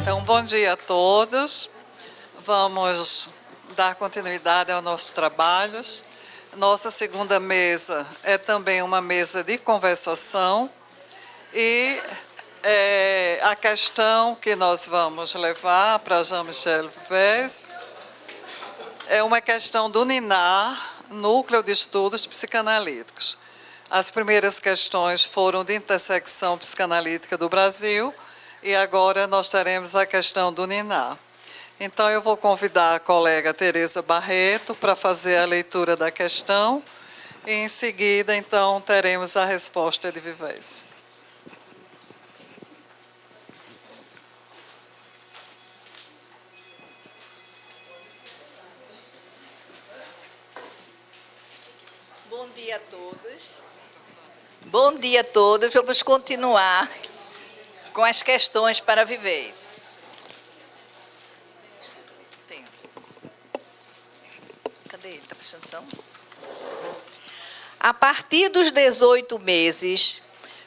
Então, bom dia a todos. Vamos dar continuidade aos nossos trabalhos. Nossa segunda mesa é também uma mesa de conversação e a questão que nós vamos levar para Jean-Michel Vez é uma questão do NINAR, Núcleo de Estudos Psicanalíticos. As primeiras questões foram de intersecção psicanalítica do Brasil e agora nós teremos a questão do NINAR. Então, eu vou convidar a colega Tereza Barreto para fazer a leitura da questão e, em seguida, então, teremos a resposta de Vivez. Bom dia a todos. Bom dia a todos. Vamos continuar com as questões para Vivez. Cadê ele? Está prestando atenção? A partir dos 18 meses,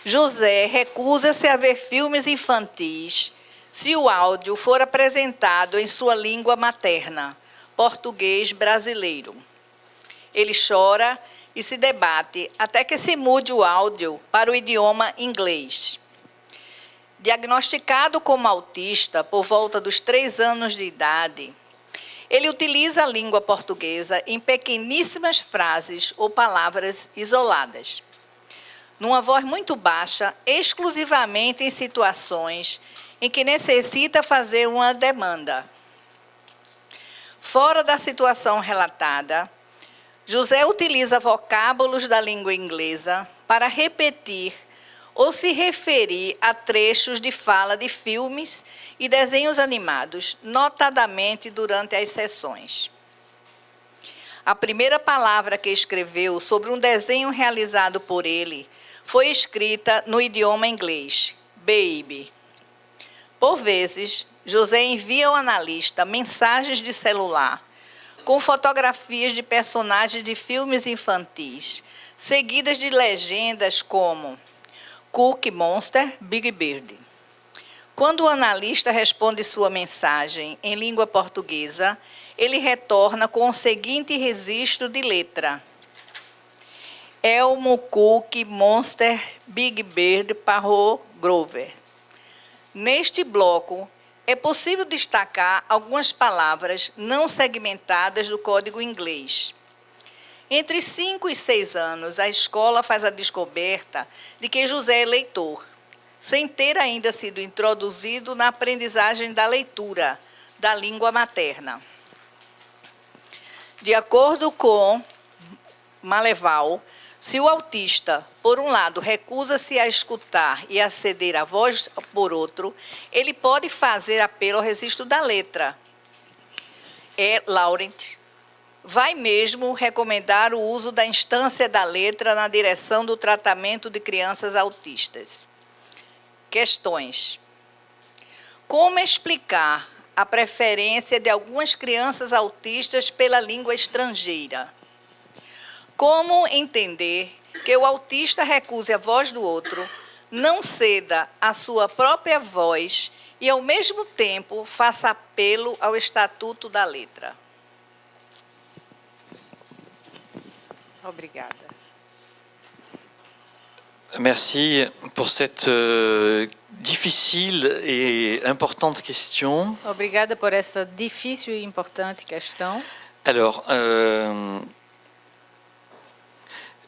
José recusa-se a ver filmes infantis se o áudio for apresentado em sua língua materna, português brasileiro. Ele chora e se debate até que se mude o áudio para o idioma inglês. Diagnosticado como autista por volta dos 3 anos de idade, ele utiliza a língua portuguesa em pequeníssimas frases ou palavras isoladas, numa voz muito baixa, exclusivamente em situações em que necessita fazer uma demanda. Fora da situação relatada, José utiliza vocábulos da língua inglesa para repetir ou se referir a trechos de fala de filmes e desenhos animados, notadamente durante as sessões. A primeira palavra que escreveu sobre um desenho realizado por ele foi escrita no idioma inglês, baby. Por vezes, José envia ao analista mensagens de celular com fotografias de personagens de filmes infantis, seguidas de legendas como Cookie Monster, Big Bird. Quando o analista responde sua mensagem em língua portuguesa, ele retorna com o seguinte registro de letra: Elmo, Cookie, Monster, Big Bird, Parrot, Grover. Neste bloco, é possível destacar algumas palavras não segmentadas do código inglês. Entre 5 e 6 anos, a escola faz a descoberta de que José é leitor, sem ter ainda sido introduzido na aprendizagem da leitura da língua materna. De acordo com Maleval, se o autista, por um lado, recusa-se a escutar e a ceder a voz por outro, ele pode fazer apelo ao registro da letra. Laurent vai mesmo recomendar o uso da instância da letra na direção do tratamento de crianças autistas. Questões. Como explicar a preferência de algumas crianças autistas pela língua estrangeira? Como entender que o autista recuse a voz do outro, não ceda a sua própria voz e, ao mesmo tempo, faça apelo ao estatuto da letra? Obrigada. Merci pour cette difficile et importante question. Obrigada por essa difícil e importante questão. Alors,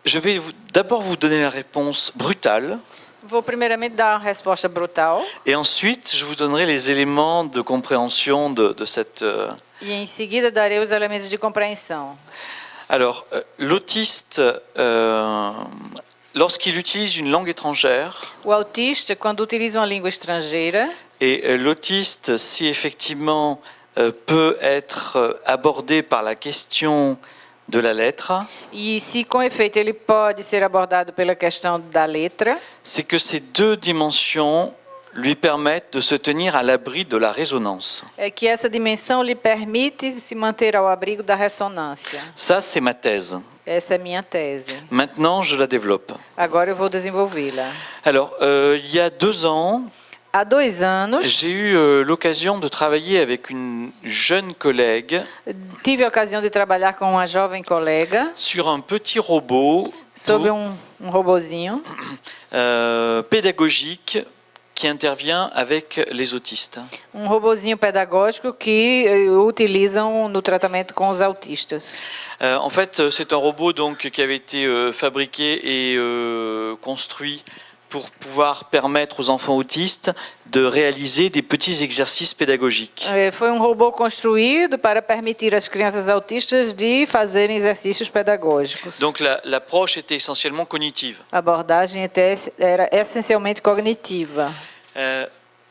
je vais d'abord vous donner la réponse brutale. Vou primeiramente dar a resposta brutal. Et ensuite, je vous donnerai les éléments de compréhension de cette... E em seguida darei os elementos de compreensão. Alors, l'autiste, lorsqu'il utilise une langue étrangère... O autista, quando utiliza uma língua estrangeira... Et l'autiste, si effectivement peut être abordé par la question de la lettre... E se, com efeito, ele pode ser abordado pela questão da letra... C'est que ces deux dimensions lui permettent de se tenir à l'abri de la résonance. É que essa dimensão lhe permite se manter ao abrigo da ressonância. Ça, c'est ma thèse. Essa é minha tese. Maintenant, je la développe. Agora eu vou desenvolvê-la. Alors, il y a 2 ans, Há 2 anos, j'ai eu l'occasion de travailler avec une jeune collègue tive a ocasião de trabalhar com uma jovem colega sur un petit robot sobre robozinho pédagogique qui intervient avec les autistes. Robozinho pedagógico que utilizam no tratamento com os autistas. En fait, c'est un robot donc qui avait été fabriqué et construit pour pouvoir permettre aux enfants autistes de réaliser des petits exercices pédagogiques. Foi robô construído para permitir às crianças autistas de fazerem exercícios pedagógicos. Donc l'approche était essentiellement cognitive. A abordagem era essencialmente cognitiva.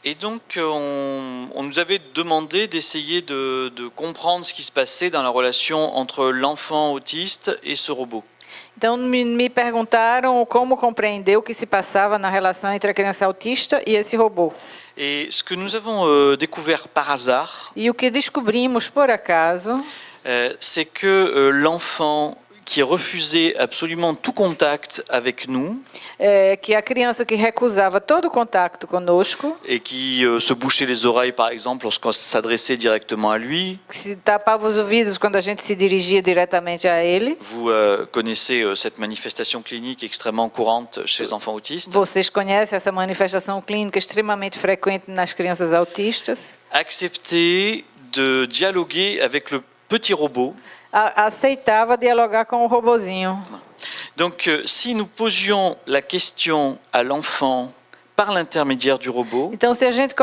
Et donc on nous avait demandé d'essayer de comprendre ce qui se passait dans la relation entre l'enfant autiste et ce robot. Então me perguntaram como compreender o que se passava na relação entre a criança autista e esse robô. Et ce que nous avons découvert par hasard, E o que descobrimos por acaso c'est que l'enfant qui refusait absolument tout contact avec nous é que a criança que recusava todo contato conosco, et qui se bouchait les oreilles par exemple lorsqu'on s'adressait directement à lui, que se tapava os ouvidos quando a gente se dirigia diretamente a ele. vous connaissez cette manifestation clinique extrêmement courante chez les enfants autistes, Vocês conhecem essa manifestação clínica extremamente frequente nas crianças autistas? accepter de dialoguer avec le petit robot. Aceitava dialogar com o robozinho. Donc si nous posions la question à l'enfant par l'intermédiaire du robot, Então, se a gente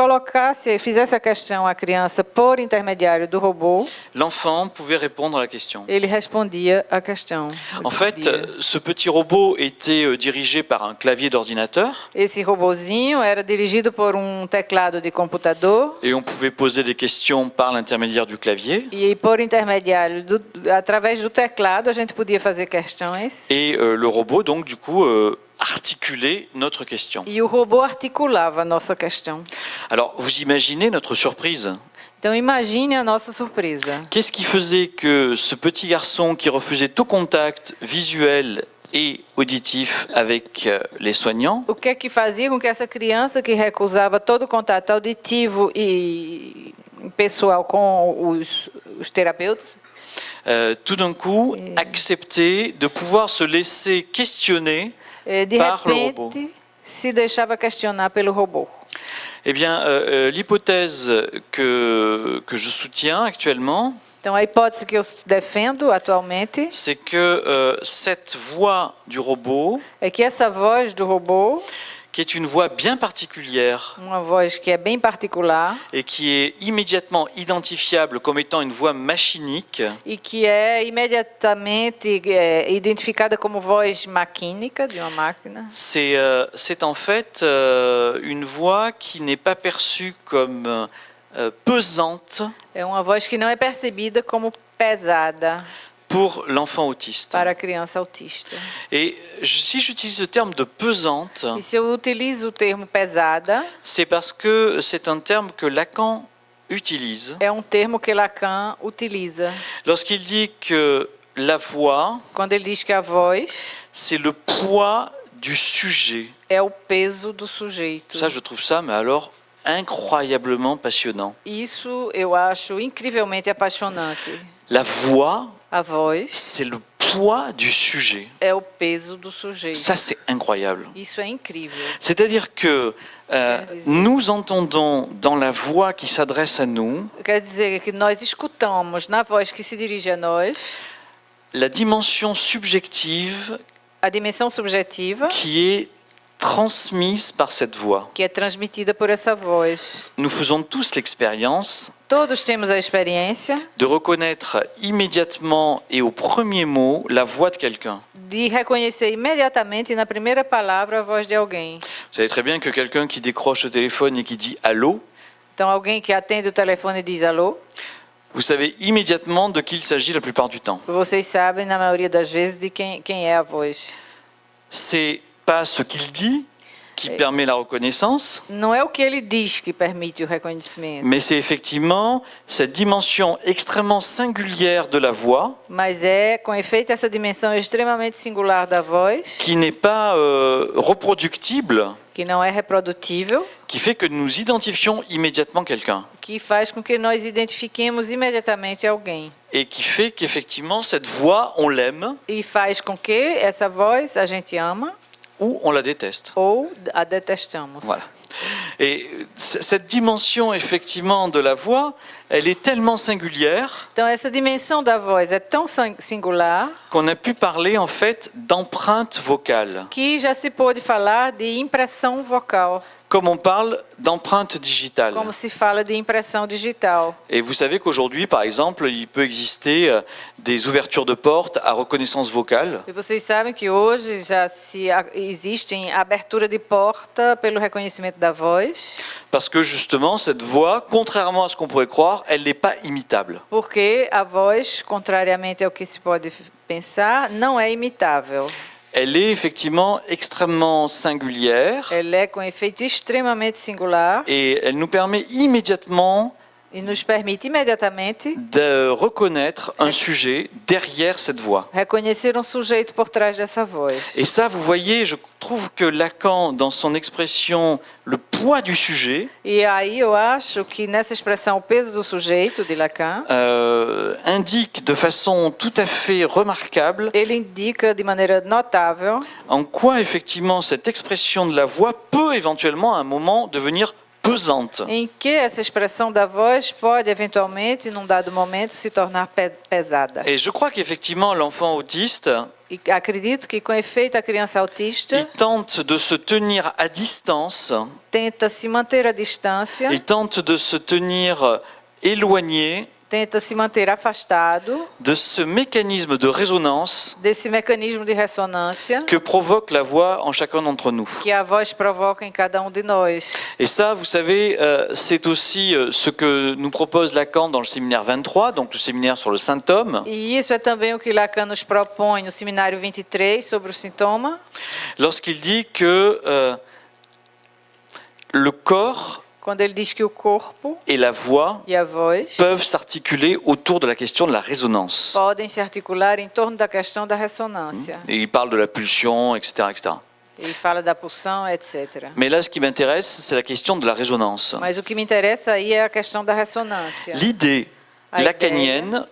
fizesse a questão à criança por intermediário do robô, l'enfant pouvait répondre à la question. ele respondia a questão. En fait, ce petit robot était dirigé par un clavier d'ordinateur Esse robozinho era dirigido por teclado de computador et on pouvait poser des questions par l'intermédiaire du clavier. e por intermediário, através do teclado, a gente podia fazer questões Et le robot, donc, du coup, articulait notre question. e o robô articulava a nossa questão. Alors, vous imaginez notre surprise. Então, imagine a nossa surpresa. Qu'est-ce qui faisait que ce petit garçon qui refusait tout contact visuel et auditif avec les soignants O que é que fazia com que essa criança que recusava todo contato auditivo e pessoal com os terapeutas, tout d'un coup acceptait de pouvoir se laisser questionner de par le robot? repente se deixava questionar pelo robô? Eh bien, l'hypothèse que je soutiens actuellement, Então, a hipótese que eu defendo atualmente c'est que cette voix du robot, é que essa voz do robô, qui est une voix bien particulière uma voz que é bem particular et qui est immédiatement identifiable comme étant une voix machinique, e que é imediatamente identificada como voz maquínica de uma máquina, c'est en fait une voix qui n'est pas perçue comme pesante é uma voz que não é percebida como pesada pour l'enfant autiste. para a criança autista. Et si j'utilise le terme de pesante, E se eu utilizo o termo pesada, c'est parce que c'est un terme que Lacan utilise é termo que Lacan utiliza lorsqu'il dit que la voix, quando ele diz que a voz c'est le poids du sujet. é o peso do sujeito. Ça, je trouve ça, mais alors, incroyablement passionnant. Isso eu acho incrivelmente apaixonante. La voix, A voz c'est le poids du sujet. é o peso do sujeito. Ça, c'est incroyable. Isso é incrível. C'est-à-dire que nous entendons dans la voix qui s'adresse à nous Quer dizer que nós escutamos na voz que se dirige a nós la dimension subjective a dimensão subjetiva qui est transmise par cette voix. que é transmitida por essa voz. Nous faisons tous l'expérience Todos temos a experiência de reconnaître immédiatement et au premier mot la voix de quelqu'un. de reconhecer imediatamente na primeira palavra a voz de alguém. Vous savez très bien que quelqu'un qui décroche le téléphone et qui dit « allô », Então, alguém que atende o telefone e diz alô, vous savez immédiatement de qui il s'agit la plupart du temps. vocês sabem, na maioria das vezes, de quem é a voz. C'est pas ce qu'il dit, qui permet la reconnaissance, Não é o que ele diz que permite o reconhecimento, mais c'est effectivement cette dimension extrêmement singulière de la voix mas é, com efeito, essa dimensão extremamente singular da voz, qui n'est pas reproductible, que não é reprodutível, qui fait que nous identifions immédiatement quelqu'un que faz com que nós identifiquemos imediatamente alguém. et qui fait qu'effectivement cette voix, on l'aime E faz com que essa voz a gente ama ou on la déteste. ou a detestamos. Voilà. Et cette dimension effectivement de la voix, elle est tellement singulière Então, essa dimensão da voz é tão singular qu'on a pu parler en fait d'empreinte vocale, que já se pôde falar de impressão vocal, comme on parle d'empreinte digitale. como se fala de impressão digital. Et vous savez qu'aujourd'hui, par exemple, il peut exister des ouvertures de portes à reconnaissance vocale, E vocês sabem que hoje já existem abertura de porta pelo reconhecimento da voz, parce que justement, cette voix, contrairement à ce qu'on pourrait croire, elle n'est pas imitable. porque a voz, contrariamente ao que se pode pensar, não é imitável. Elle est effectivement extrêmement singulière Ela é com efeito extremamente singular et elle nous permet immédiatement e nos permite imediatamente de reconnaître un sujet derrière cette voix. reconhecer um sujeito por trás dessa voz. Et ça, vous voyez, je trouve que Lacan, dans son expression « le poids du sujet E aí eu acho que nessa expressão o peso do sujeito de Lacan, indique de façon tout à fait remarquable ele indica de maneira notável en quoi effectivement cette expression de la voix peut éventuellement à un moment devenir pesante. em que essa expressão da voz pode eventualmente, num dado momento, se tornar pesada. Et je crois qu'effectivement l'enfant autiste, E acredito que, com efeito, a criança autista il tente de se tenir à distance, tenta se manter à distância, il tente de se tenir éloigné tenta se manter afastado de ce mécanisme de résonance desse mecanismo de ressonância que provoque la voix en chacun d'entre nous. que a voz provoca em cada um de nós. Et ça, vous savez, c'est aussi ce que nous propose Lacan dans le séminaire 23, donc le séminaire sur le symptôme, E isso é também o que Lacan nos propõe no seminário 23 sobre o sintoma, lorsqu'il dit que le corps quando ele diz que o corpo et la voix e a voz peuvent s'articuler autour de la question de la résonance. podem se articular em torno da questão da ressonância. Et il parle de la pulsion, etc., etc. Ele fala da pulsão, etc. Mais là, ce qui m'intéresse, c'est la question de la résonance. Mas o que me interessa aí é a questão da ressonância. L'idée A lacanienne,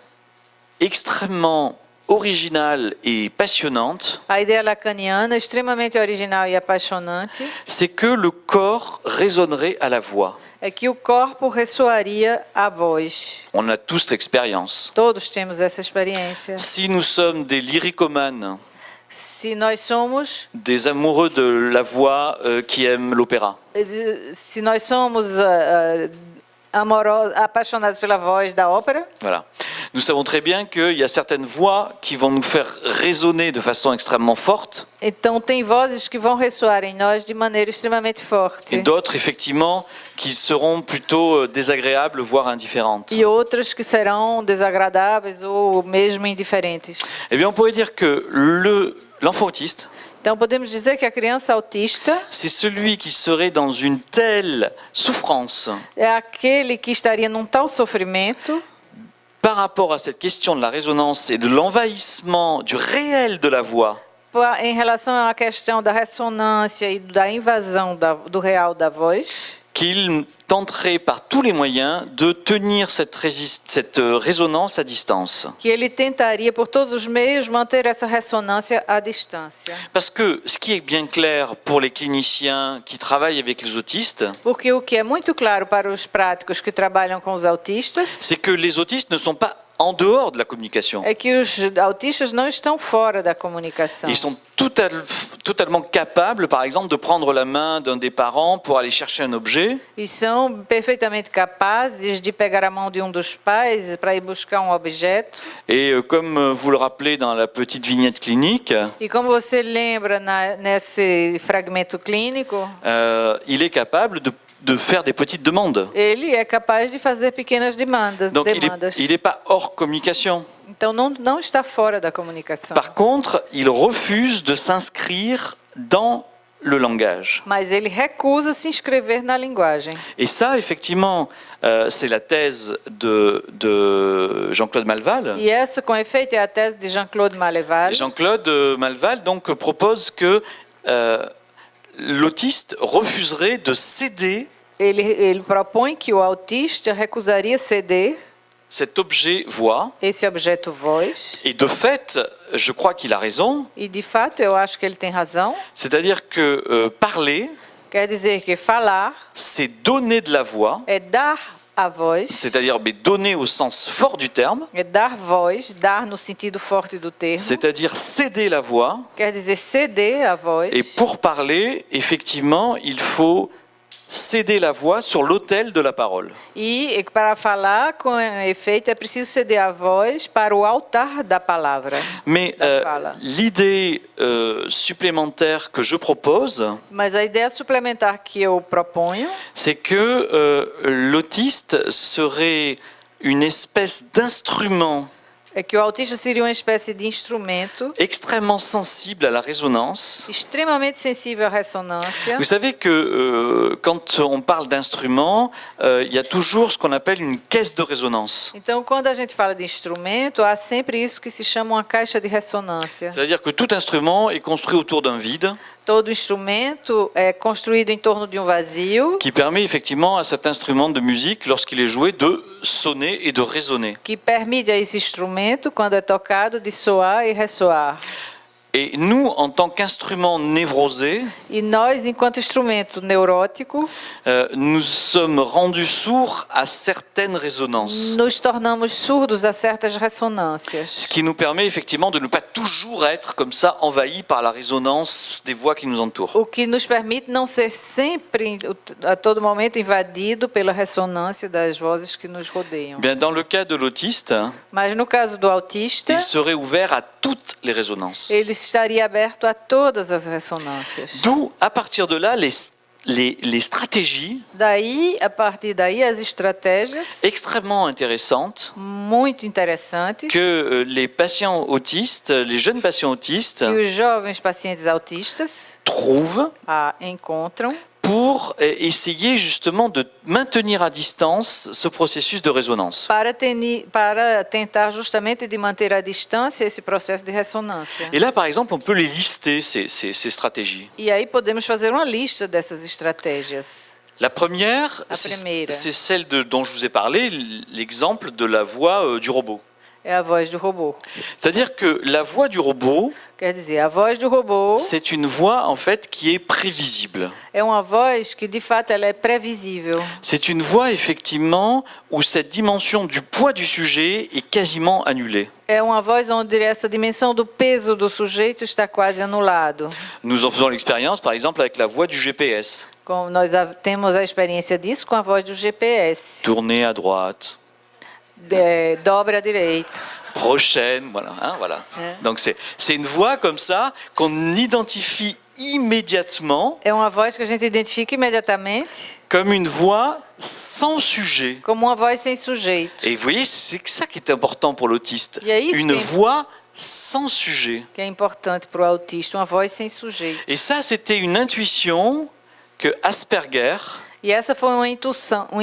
extrêmement originale et passionnante, A ideia lacaniana, extremamente original e apaixonante, c'est que le corps résonnerait à la voix. é que o corpo ressoaria à voz. On a tous l'expérience. Todos temos essa experiência. Si nous sommes des lyricomanes, Se nós somos, des amoureux de la voix qui aiment l'opéra, se nós somos apaixonados pela voz da ópera, voilà. Nous savons très bien qu'il y a certaines voix qui vont nous faire résonner de façon extrêmement forte, então tem vozes que vão ressoar em nós de maneira extremamente forte. et d'autres, effectivement, qui seront plutôt désagréables, voire indifférentes. E outras que serão desagradáveis ou mesmo indiferentes. Eh bien, on pourrait dire que l'enfant autiste, Então podemos dizer que a criança autista c'est celui qui serait dans une telle souffrance é aquele que estaria num tal sofrimento par rapport à cette question de la résonance et de l'envahissement du réel de la voix, em relação à questão da ressonância e da invasão do real da voz, qu'il tenterait par tous les moyens de tenir cette résonance à distance. que ele tentaria por todos os meios manter essa ressonância à distância. Parce que ce qui est bien clair pour les cliniciens qui travaillent avec les autistes, Porque o que é muito claro para os práticos que trabalham com os autistas c'est que les autistes ne sont pas en dehors de la communication. é que os autistas não estão fora da comunicação. Ils sont totalement capables, par exemple, de prendre la main d'un des parents pour aller chercher un objet, E são perfeitamente capazes de pegar a mão de um dos pais para ir buscar um objeto. et comme vous le rappelez dans la petite vignette clinique, E como você lembra nesse fragmento clínico, il est capable de faire des petites demandes. ele é capaz de fazer pequenas demandas. Donc il n'est pas hors communication. Então não está fora da comunicação. Par contre, il refuse de s'inscrire dans le langage. mas ele recusa se inscrever na linguagem. Et ça, effectivement, c'est la thèse de Jean-Claude Malval. E essa, com efeito, é a tese de Jean-Claude Malleval. Jean-Claude Malval donc propose que l'autiste refuserait de céder Ele propõe que o autista recusaria ceder cet objet voix. esse objeto voz. Et de fait, je crois qu'il a raison. E, de fato, eu acho que ele tem razão. C'est-à-dire que parler, Quer dizer que falar c'est donner de la voix, é dar a voz, c'est-à-dire mais donner au sens fort du terme, é dar voz, dar no sentido forte do termo. c'est-à-dire céder la voix. Quer dizer ceder a voz. Et pour parler, effectivement, il faut céder la voix sur l'autel de la parole. E para falar com efeito é preciso ceder a voz para o altar da palavra. Mais fala. l'idée supplémentaire que je propose, Mas a ideia suplementar que eu proponho c'est que l'autiste serait une espèce d'instrument é que o autista seria uma espécie de instrumento extrêmement sensible à la résonance. extremamente sensível à ressonância. Vous savez que quand on parle d'instrument, il y a toujours ce qu'on appelle une caisse de résonance. Então, quando a gente fala de instrumento, há sempre isso que se chama uma caixa de ressonância. C'est-à-dire que tout instrument est construit autour d'un vide Todo instrumento é construído em torno de um vazio qui permet effectivement à cet instrument de musique, lorsqu'il est joué, de sonner et de résonner. que permite a esse instrumento, quando é tocado, de soar e ressoar. Et nous, en tant qu'instrument névrosé, E nós, enquanto instrumento neurótico, nous sommes rendus sourds à certaines résonances. nos tornamos surdos a certas ressonâncias. Ce qui nous permet effectivement de ne pas toujours être comme ça envahis par la résonance des voix qui nous entourent. O que nos permite não ser sempre, a todo momento, invadido pela ressonância das vozes que nos rodeiam. Bien, dans le cas de l'autiste, Mas no caso do autista, il serait ouvert à toutes les résonances. ele estaria aberto a todas as ressonâncias. D'où, à partir de là, les stratégies Daí, a partir daí, as estratégias extrêmement intéressantes muito interessantes que les patients autistes, les jeunes patients autistes, que os jovens pacientes autistas trouvent encontram pour essayer justement de maintenir à distance ce processus de résonance. para tentar justamente de manter à distância esse processo de ressonância. Et là, par exemple, on peut les lister, ces stratégies. E aí podemos fazer uma lista dessas estratégias. La première, La primeira. c'est celle dont je vous ai parlé, l'exemple de la voix du robot. É a voz do robô. C'est-à-dire que la voix du robot, Quer dizer, a voz do robô c'est une voix en fait qui est prévisible. é uma voz que, de fato, ela é previsível. C'est une voix effectivement où cette dimension du poids du sujet est quasiment annulée. É uma voz onde essa dimensão do peso do sujeito está quase anulado. Nous en faisons l'expérience par exemple avec la voix du GPS. Como nós temos a experiência disso com a voz do GPS. Tournez à droite. Dobra à direita. Prochaine, voilà. Hein, voilà. Donc c'est une voix comme ça qu'on identifie immédiatement É uma voz que a gente identifica imediatamente comme une voix sans sujet. como uma voz sem sujeito. Et vous voyez, c'est ça qui est important pour l'autiste. E é isso Une que- voix sans sujet. Que é importante para o autista, uma voz sem sujeito. Et ça, c'était une intuition que Asperger E essa foi uma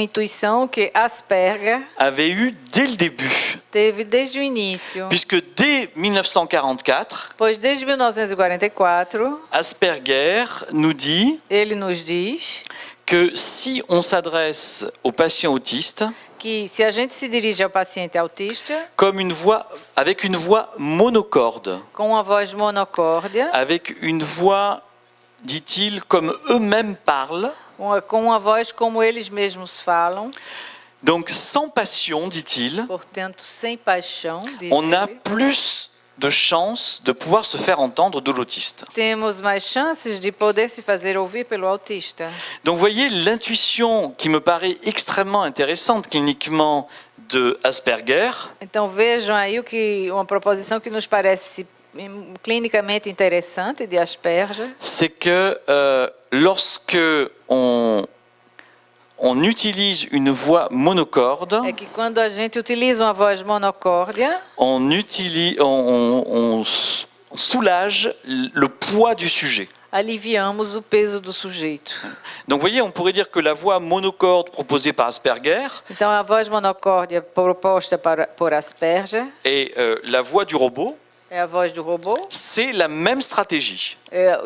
intuição que Asperger avait eue dès le début. teve desde o início. Puisque dès 1944, Pois desde 1944, Asperger nous dit ele nos diz que si on s'adresse aux patients autistes que se a gente se dirige ao paciente autista comme avec une voix monocorde, com uma voz monocórdia, avec une voix, dit-il, comme eux-mêmes parlent, com uma voz como eles mesmos falam, donc sans passion, dit-il, portanto sem paixão, diz on a ele, plus de chances de pouvoir se faire entendre de l'autiste. temos mais chances de poder se fazer ouvir pelo autista. Donc vous voyez l'intuition qui me paraît extrêmement intéressante cliniquement de Asperger, Então vejam aí uma proposição que nos parece clinicamente interessante de Asperger, c'est que lorsque on utilise une voix monocorde, é que quando a gente utiliza uma voz monocórdia, on soulage le poids du sujet. aliviamos o peso do sujeito. Donc vous voyez, on pourrait dire que la voix monocorde proposée par Asperger Então, a voz monocórdia proposta por Asperger et la voix du robot, é a voz do robô, c'est la même stratégie.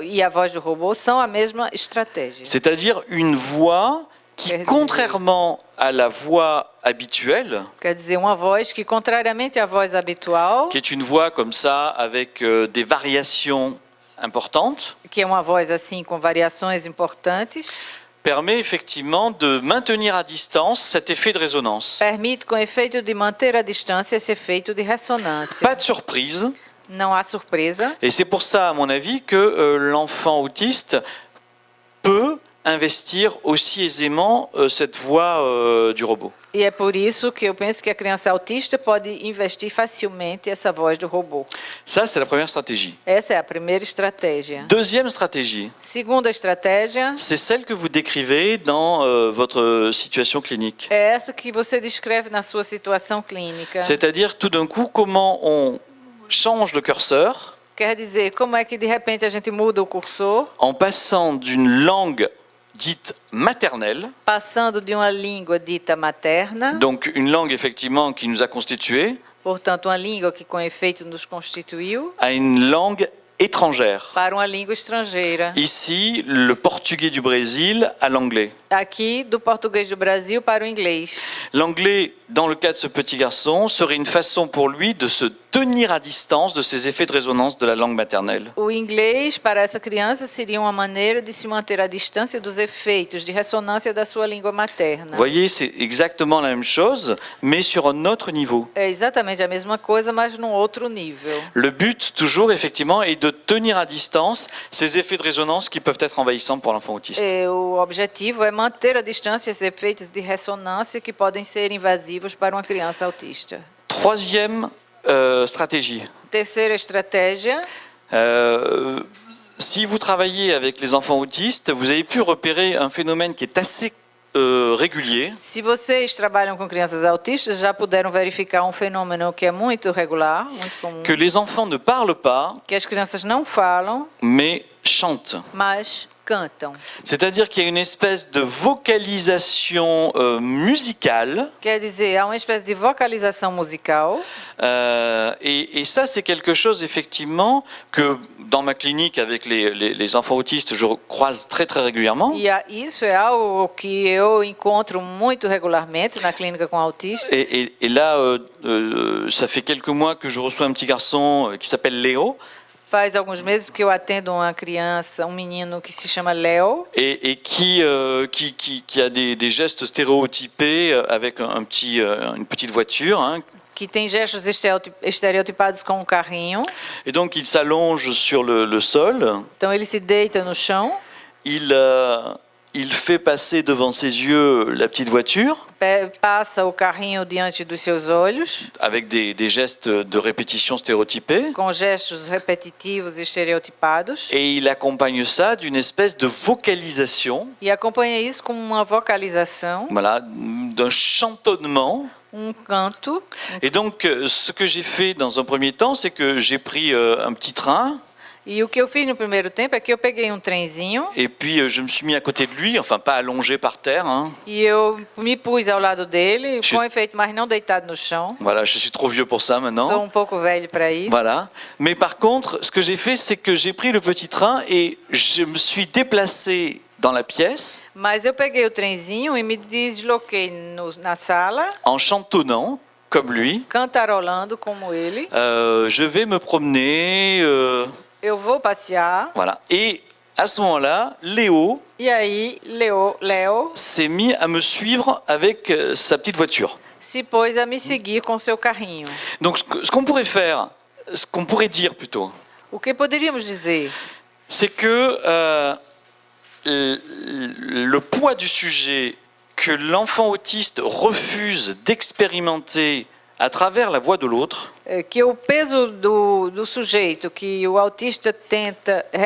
e a voz do robô são a mesma estratégia. C'est-à-dire une voix qui, contrairement à la voix habituelle, Quer dizer, uma voz que, contrariamente à voz habitual, qui est une voix comme ça, avec des variations importantes, que é uma voz assim com variações importantes, permet effectivement de maintenir à distance cet effet de résonance. permite, com efeito de manter a distância, esse efeito de ressonância. Pas de surprise, Não há surpresa. et c'est pour ça, à mon avis, que l'enfant autiste peut investir aussi aisément cette voix du robot. E é por isso que eu penso que a criança autista pode investir facilmente essa voz do robô. Ça, c'est la première stratégie. Essa é a primeira estratégia. Deuxième stratégie, Segunda estratégia c'est celle que vous décrivez dans votre situation clinique. é essa que você descreve na sua situação clínica. C'est-à-dire, tout d'un coup, comment on change le curseur Quer dizer, como é que de repente a gente muda o cursor, en passant d'une langue dite maternelle, passando de uma língua dita materna, donc une langue effectivement qui nous a constitués, portanto uma língua que com efeito nos constituiu, à une langue étrangère. para uma língua estrangeira. Ici, le portugais du Brésil à l'anglais. Aqui, do português do Brasil para o inglês. L'anglais, dans le cas de ce petit garçon, serait une façon pour lui de se tenir à distance de ces effets de résonance de la langue maternelle. O inglês, para essa criança, seria uma maneira de se manter à distância dos efeitos de ressonância da sua língua materna. Vous voyez, c'est exactement la même chose, mais sur un autre niveau. É exatamente a mesma coisa, mas num outro nível. Le but, toujours, effectivement, est de tenir à distance ces effets de résonance qui peuvent être envahissants pour l'enfant autiste. O objetivo é manter à distância esses efeitos de ressonância que podem ser invasivos para uma criança autista. Troisième stratégie. Terceira estratégia, Si vous travaillez avec les enfants autistes, vous avez pu repérer un phénomène qui est assez régulier. se vocês trabalham com crianças autistas, já puderam verificar um fenômeno que é muito regular, muito comum, Que les enfants ne parlent pas, que as crianças não falam, mais chantent. mas cantam. C'est-à-dire qu'il y a une espèce de vocalisation musicale, Quer dizer, há uma espécie de vocalização musical, et ça c'est quelque chose effectivement que dans ma clinique avec les enfants autistes je croise très très régulièrement. isso é algo que eu encontro muito regularmente na clínica com autistas. Et là, ça fait quelques mois que je reçois un petit garçon qui s'appelle Léo. Faz alguns meses que eu atendo uma criança, um menino que se chama Léo, Et qui a des gestes stéréotypés avec une petite voiture. Hein. que tem gestos estereotipados com um carrinho. Et donc il s'allonge sur le sol. Então ele se deita no chão, Il fait passer devant ses yeux la petite voiture passa o carrinho diante dos seus olhos, avec des gestes de répétition stéréotypés. com gestos repetitivos e estereotipados, Et il accompagne ça d'une espèce de vocalisation, e acompanha isso com uma vocalização, voilà, d'un chantonnement. canto. Et donc, ce que j'ai fait dans un premier temps, c'est que j'ai pris un petit train, E o que eu fiz no primeiro tempo é que eu peguei um trenzinho et puis je me suis mis à côté de lui, enfin pas allongé par terre. Hein. e eu me pus ao lado dele, Je- com efeito, mas não deitado no chão. Voilà, je suis trop vieux pour ça Sou maintenant. um pouco velho para isso. Voilà. Mais par contre, ce que j'ai fait, c'est que j'ai pris le petit train et je me suis déplacé dans la pièce Mas eu peguei o trenzinho e me desloquei na sala, en chantonnant, comme lui. cantarolando como ele. Je vais me promener, Eu vou passear. voilà. Et à ce moment-là, Léo E aí, Léo s'est mis à me suivre avec sa petite voiture. se pôs a me seguir com seu carrinho. Donc, ce qu'on pourrait faire, ce qu'on pourrait dire plutôt, O que poderíamos dizer? c'est que le poids du sujet que l'enfant autiste refuse d'expérimenter à travers la voix de l'autre, Que o peso do sujeito que o autista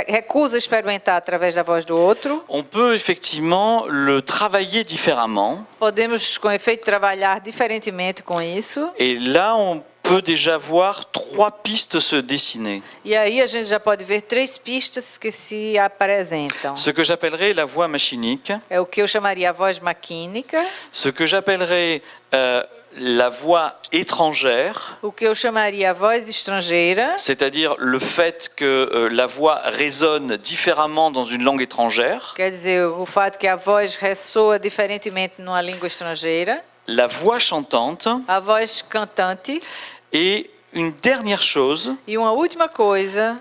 recusa experimentar através da voz do outro, on peut effectivement le travailler différemment. podemos, com efeito, trabalhar diferentemente com isso. Et là, on peut déjà voir 3 pistes se dessiner. E aí a gente já pode ver 3 pistas que se apresentam. Ce que j'appellerais la voix machinique, É o que eu chamaria a voz maquínica, ce que j'appellerais la voix étrangère, o que eu chamaria a voz estrangeira, c'est-à-dire le fait que la voix résonne différemment dans une langue étrangère, quer dizer, o fato que a voz ressoa diferentemente numa língua estrangeira, la voix chantante, a voz cantante, et une dernière chose e uma última coisa,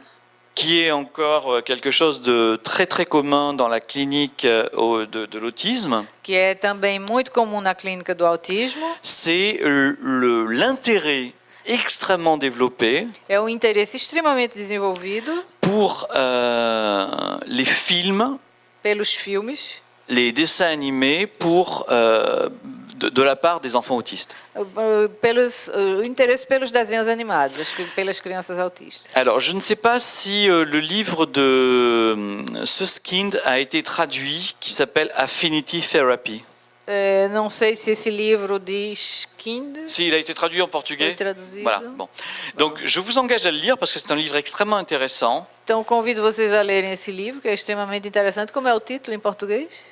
qui est encore quelque chose de très très commun dans la clinique de l'autisme, que é também muito comum na clínica do autismo, c'est l'intérêt extrêmement développé é um interesse extremamente desenvolvido pour les films, pelos filmes, les dessins animés pour, de la part des enfants autistes. o interesse pelos desenhos animados, pelas crianças autistas. Alors, je ne sais pas si le livre de Susskind a été traduit, qui s'appelle Affinity Therapy. Não sei se esse livro diz Kind Si, il a été traduit en foi portugais. traduzido. Voilà. Bon. Donc, je vous engage à le lire parce que c'est un livre extrêmement intéressant. Então convido vocês a lerem esse livro, que é extremamente interessante. Como é o título em português?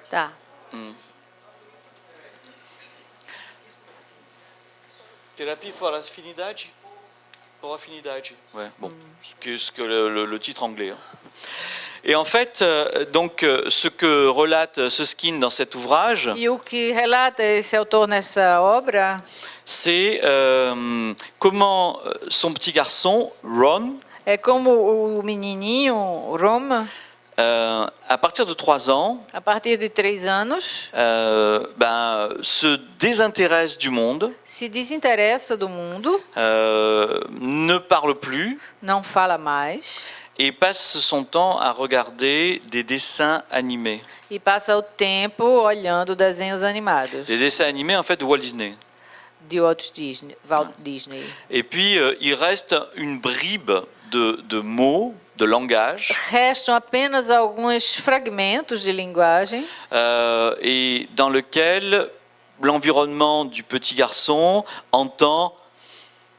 Tá. Thérapie pour l'affinidade. Pour affinidade. Ouais. Bon, ce que le titre anglais. Et en fait, donc, ce que relate Susskind dans cet ouvrage, E o que relata esse autor nessa obra c'est comment son petit garçon, Ron, é como o menininho, Rom, à partir de 3 ans, a partir de 3 anos, se désintéresse du monde, se desinteressa do mundo, ne parle plus não fala mais et passe son temps à regarder des dessins animés. e passa o tempo olhando desenhos animados Des dessins animés en fait de Walt Disney. de Walt Disney. Et puis il reste une bribe de mots, de langage, Restam apenas alguns fragmentos de linguagem et dans lequel l'environnement du petit garçon entend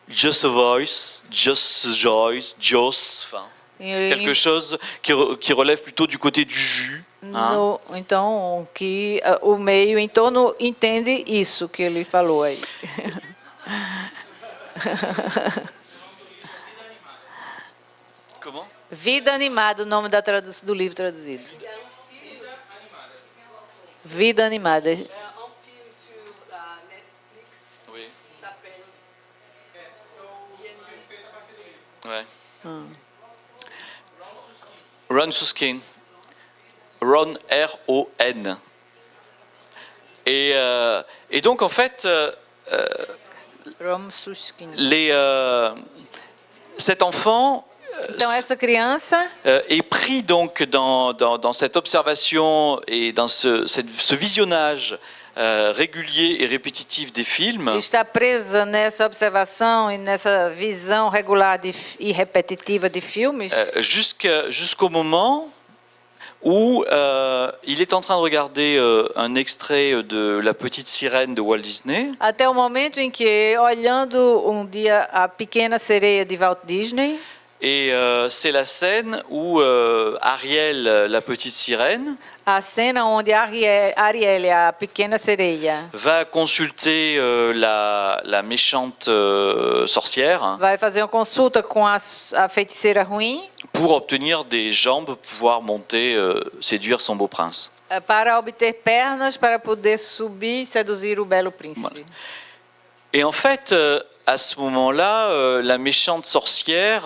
just a voice, just joys, just, enfin, quelque chose qui relève plutôt du côté du jus. Hein. Então, que o meio em torno entende isso que ele falou aí. Comment? Vida Animada, o nome do livro traduzido. Vida Animada. Oui. Ouais. Ron Susskind. Ron, R-O-N. Et donc, en fait, Rom Susskind. cet enfant Então, essa criança est pris donc dans cette observation et dans ce visionnage régulier et répétitif des films está presa nessa observação e nessa visão regular e repetitiva de filmes jusqu'au moment où il est en train de regarder un extrait de La Petite Sirène de Walt Disney. até o momento em que, olhando um dia a Pequena Sereia de Walt Disney, Et c'est la scène où Ariel, la petite sirène, a cena onde Ariel, a Pequena Sereia, va consulter la méchante sorcière vai fazer uma consulta com a feiticeira ruim pour obtenir des jambes pour pouvoir monter, séduire son beau prince. para obter pernas para poder subir e seduzir o belo príncipe. Voilà. Et en fait, à ce moment-là, la méchante sorcière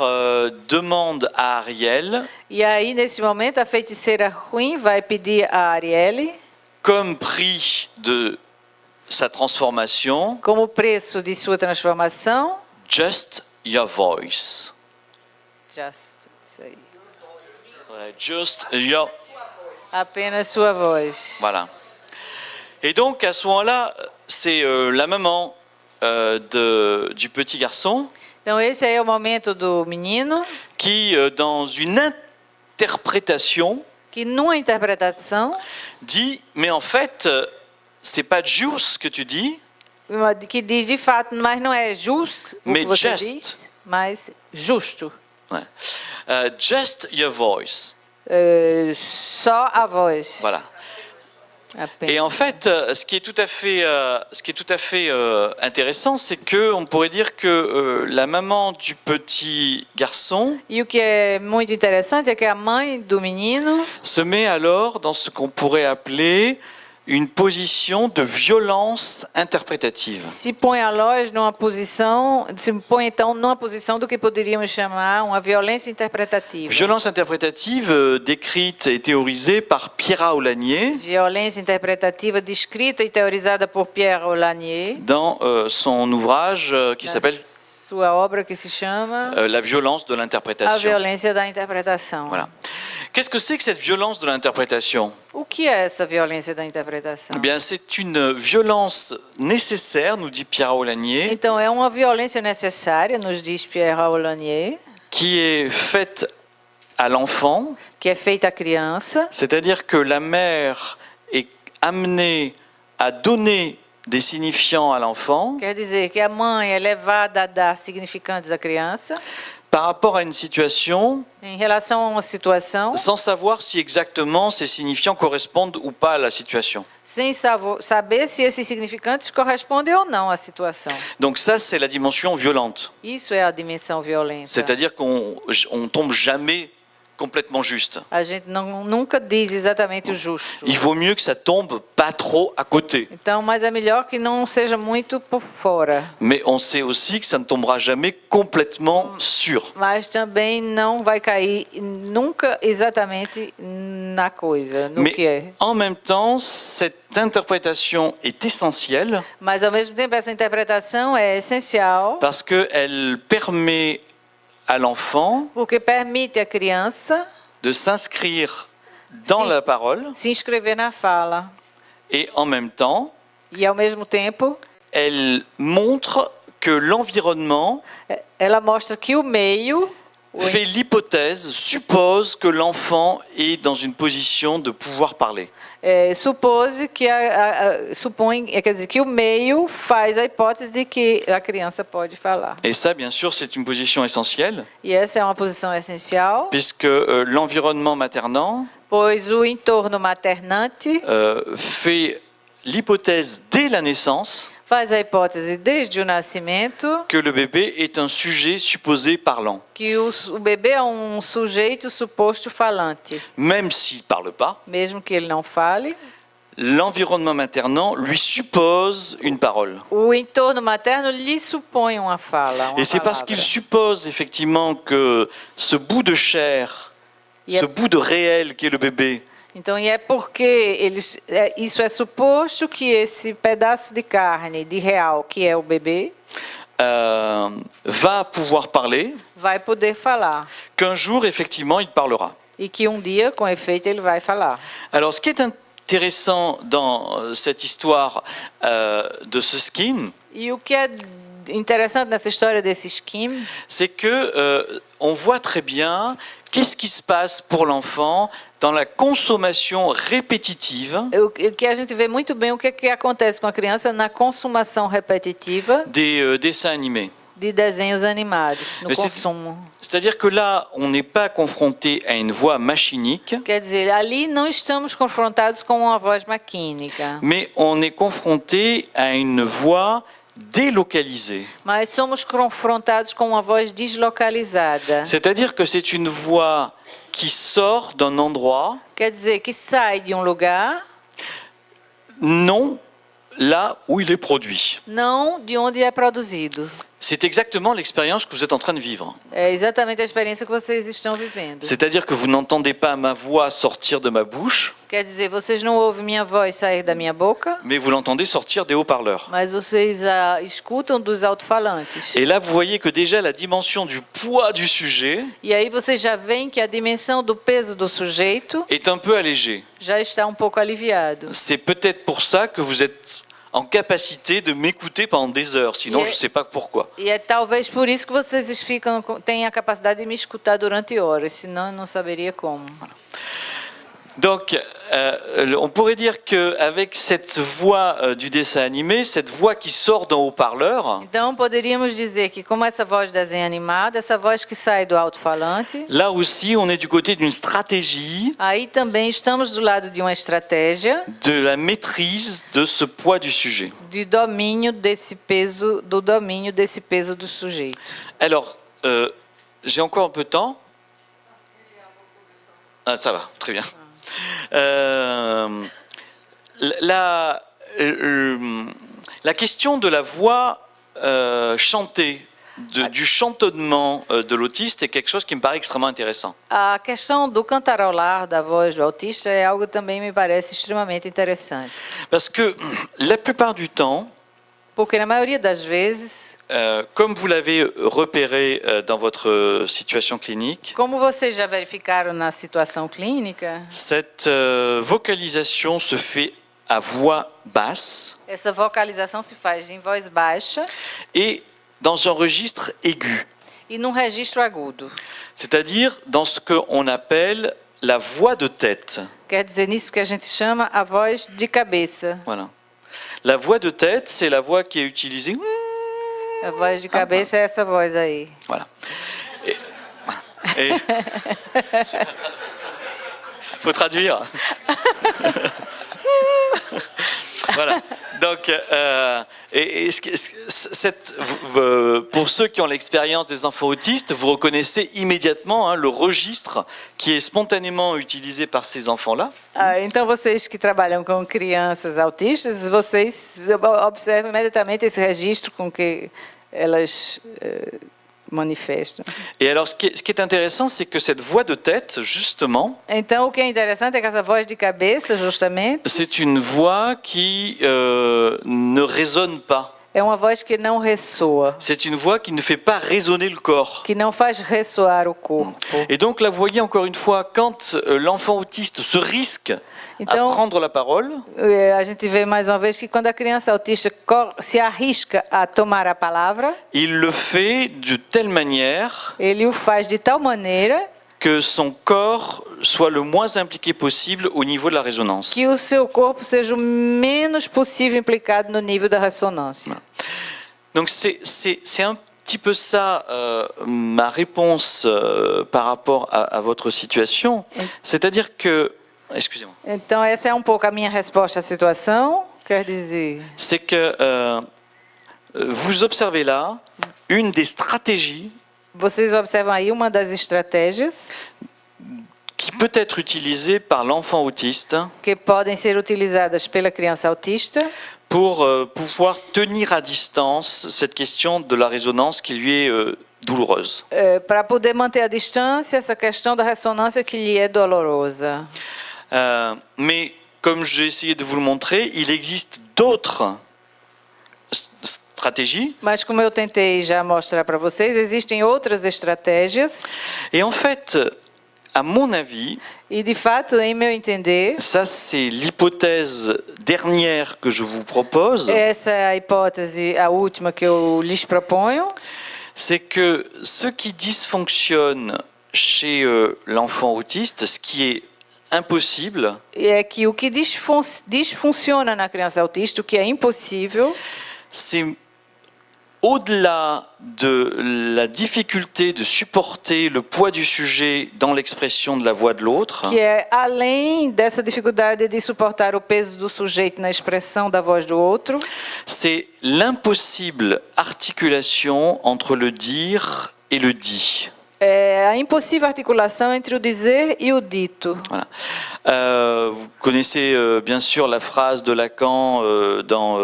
demande à Ariel, E aí, nesse momento, a feiticeira ruim vai pedir a Ariel, comme prix de sa transformation, como preço de sua transformação, just your voice. isso aí, Ouais, just your... apenas sua voz. Voilà. Et donc, à ce moment-là, c'est la maman du petit garçon Então, esse aí é o momento do menino qui, dans une interprétation, que, numa interpretação, dit, mais en fait, c'est pas juste que tu dis, que diz de fato, mas não é justo o Mais que você just. diz, mas justo. ouais. Just your voice. Só a voz. Voilà. Apenas. Et en fait, ce qui est tout à fait intéressant, c'est que on pourrait dire que la maman du petit garçon E o que é muito interessante é que a mãe do menino se met alors dans ce qu'on pourrait appeler une position de violence interprétative. se põe a Lois numa posição, se põe então numa posição do que poderíamos chamar uma violência interpretativa. Violence interprétative décrite et théorisée par Pierre Aulagnier Violência interpretativa descrita e teorizada por Pierre Aulagnier dans son ouvrage qui na s'appelle sua obra que se chama La violence de A l'interprétation. Violência da Interpretação. Voilà. Qu'est-ce que c'est que cette violence de l'interprétation? O que é essa violência da interpretação? Eh bien, c'est une violence nécessaire, nous dit Pierre Aulagnier, Então, é uma violência necessária, nos diz Pierre Aulagnier, qui est faite à l'enfant, que é feita à criança, c'est-à-dire que la mère est amenée à donner des signifiants à l'enfant quer dizer que a mãe é levada a dar significantes à criança par rapport à une situation em relação a uma situação, sans savoir si exactement ces signifiants correspondent ou pas à la situation. sem saber se esses significantes correspondem ou não à situação. Donc ça, c'est la dimension violente. Isso é a dimensão violenta. C'est-à-dire qu'on on tombe jamais complètement juste. A gente nunca diz exatamente o justo. Il vaut mieux que ça tombe pas trop à côté. Então, mas é melhor que não seja muito por fora. Mais on sait aussi que ça ne tombera jamais complètement sûr. Mas também não vai cair nunca exatamente na coisa, no Mais que é. en même temps, cette interprétation est essentielle Mas, ao mesmo tempo, essa interpretação é essencial parce qu'elle permet à l'enfant porque permite à criança de s'inscrire dans Sim. la parole se inscrever na fala. et en même temps, E, ao mesmo tempo, elle montre que l'environnement ela mostra que o meio fait l'hypothèse, suppose que l'enfant est dans une position de pouvoir parler. supõe quer dizer, que o meio faz a hipótese de que a criança pode falar. Et ça, bien sûr, c'est une position essentielle, E essa é uma posição essencial, puisque l'environnement maternant pois o entorno maternante fait l'hypothèse dès la naissance faz a hipótese desde o nascimento que le bébé est un sujet supposé parlant, que o bebê é um sujeito suposto falante. même s'il ne parle pas. Mesmo que ele não fale, L'environnement maternant lui suppose une parole. o entorno materno lhe supõe uma fala, uma Et c'est parce palavra. qu'il suppose effectivement que ce bout de chair, E ce é, bout de réel qui est le bébé, então, e é porque isso é suposto que esse pedaço de carne, de real, que é o bebê, va pouvoir parler, vai poder falar. qu'un jour, effectivement, il parlera. E que um dia, com efeito, ele vai falar. Alors, ce qui est intéressant dans cette histoire de ce skin, E o que é interessante nessa história desse Skim c'est que on voit très bien qu'est-ce qui se passe pour l'enfant dans la consommation répétitive o que a gente vê muito bem o que acontece com a criança na consumação repetitiva des dessins animés. de desenhos animados, no Mas consumo. C'est-à-dire que là, on n'est pas confronté à une voix machinique, Quer dizer, ali não estamos confrontados com uma voz maquínica, mais on est confronté à une voix délocalisée. mas somos confrontados com uma voz deslocalizada. C'est-à-dire que c'est une voix qui sort d'un endroit, Quer dizer, que sai de um lugar, non là où il est produit. não de onde é produzido. C'est exactement l'expérience que vous êtes en train de vivre. É exatamente a experiência que vocês estão vivendo. C'est-à-dire que vous n'entendez pas ma voix sortir de ma bouche, Quer dizer, vocês não ouvem minha voz sair da minha boca, mais vous l'entendez sortir des haut-parleurs. mas vocês a escutam dos alto-falantes. Et là, vous voyez que déjà la dimension du poids du sujet E aí vocês já veem que a dimensão do peso do sujeito est un peu allégée. já está um pouco aliviado. C'est peut-être pour ça que vous êtes en capacité de m'écouter pendant des heures, sinon je ne sais pas pourquoi. E é talvez por isso que vocês têm a capacidade de me escutar durante horas, senão eu não saberia como. Donc, On pourrait dire qu'avec cette voix du dessin animé, cette voix qui sort d'un haut-parleur, Então, poderíamos dizer que, como essa voz de desenho animado, essa voz que sai do alto-falante, là aussi, on est du côté d'une stratégie aí também estamos do lado de uma estratégia de la maîtrise de ce poids du sujet. de domínio desse peso, do domínio desse peso do sujeito. Alors, j'ai encore un peu de temps. Ah, ça va, très bien. La question de la voix chantée, du chantonnement de l'autiste est quelque chose qui me paraît extrêmement intéressant. A questão do cantarolar da voz do autista é algo que também me parece extremamente interessante. Parce que la plupart du temps, Porque na maioria das vezes, comme vous l'avez repéré dans votre situation clinique, como vocês já verificaram na situação clínica, cette vocalisation se fait à voix basse essa vocalização se faz em voz baixa et dans un registre aigu, e num registro agudo. c'est-à-dire dans ce qu'on appelle la voix de tête. Quer dizer, nisso que a gente chama a voz de cabeça. Voilà. La voix de tête, c'est la voix qui est utilisée. A voz de cabeça é essa voz aí. Voilà. Et faut traduire. Voilà. Donc, pour ceux qui ont l'expérience des enfants autistes, vous reconnaissez immédiatement le registre qui est spontanément utilisé par ces enfants-là. Então, vocês que trabalham com crianças autistas, vocês observam imediatamente esse registro com que elas manifestam. Et alors, ce qui est intéressant, c'est que cette voix de tête, justement, Então, o que é interessante é que essa voz de cabeça, justamente, c'est une voix qui ne résonne pas. é uma voz que não ressoa, C'est une voix qui ne fait pas résonner le corps. que não faz ressoar o corpo. Et donc, là, vous voyez encore une fois, quand l'enfant autiste se risque à Então, prendre la parole, a gente vê mais uma vez que quando a criança autista se arrisca a tomar a palavra, il le fait de telle manière ele o faz de tal maneira que son corps soit le moins impliqué possible au niveau de la résonance. que o seu corpo seja o menos possível implicado no nível da ressonância. Donc, c'est un petit peu ça ma réponse par rapport à votre situation. C'est-à-dire que... Excusez-moi. Então, essa é um pouco a minha resposta à situação. Quer dizer, C'est que vous observez là une des stratégies vocês observam aí uma das estratégias qui peut être utilisée par l'enfant autiste que podem ser utilizadas pela criança autista pour pouvoir tenir à distance cette question de la résonance qui lui est douloureuse. para poder manter à distância essa questão da ressonância que lhe é dolorosa. Mais comme j'ai essayé de vous le montrer, il existe d'autres stratégies. Mas como eu tentei já mostrar para vocês, existem outras estratégias Et en fait, à mon avis, e de fato, em meu entender, ça c'est l'hypothèse dernière que je vous propose, essa é a hipótese, a última que eu lhes proponho, c'est que ce qui dysfonctionne chez l'enfant autiste, ce qui est impossible, é que o que disfunciona na criança autista, o que é impossível, c'est au-delà de la difficulté de supporter le poids du sujet dans l'expression de la voix de l'autre, que é além dessa dificuldade de suportar o peso do sujeito na expressão da voz do outro, c'est l'impossible articulation entre le dire et le dit. é a impossível articulação entre o dizer e o dito. Voilà. Vous connaissez bien sûr la phrase de Lacan dans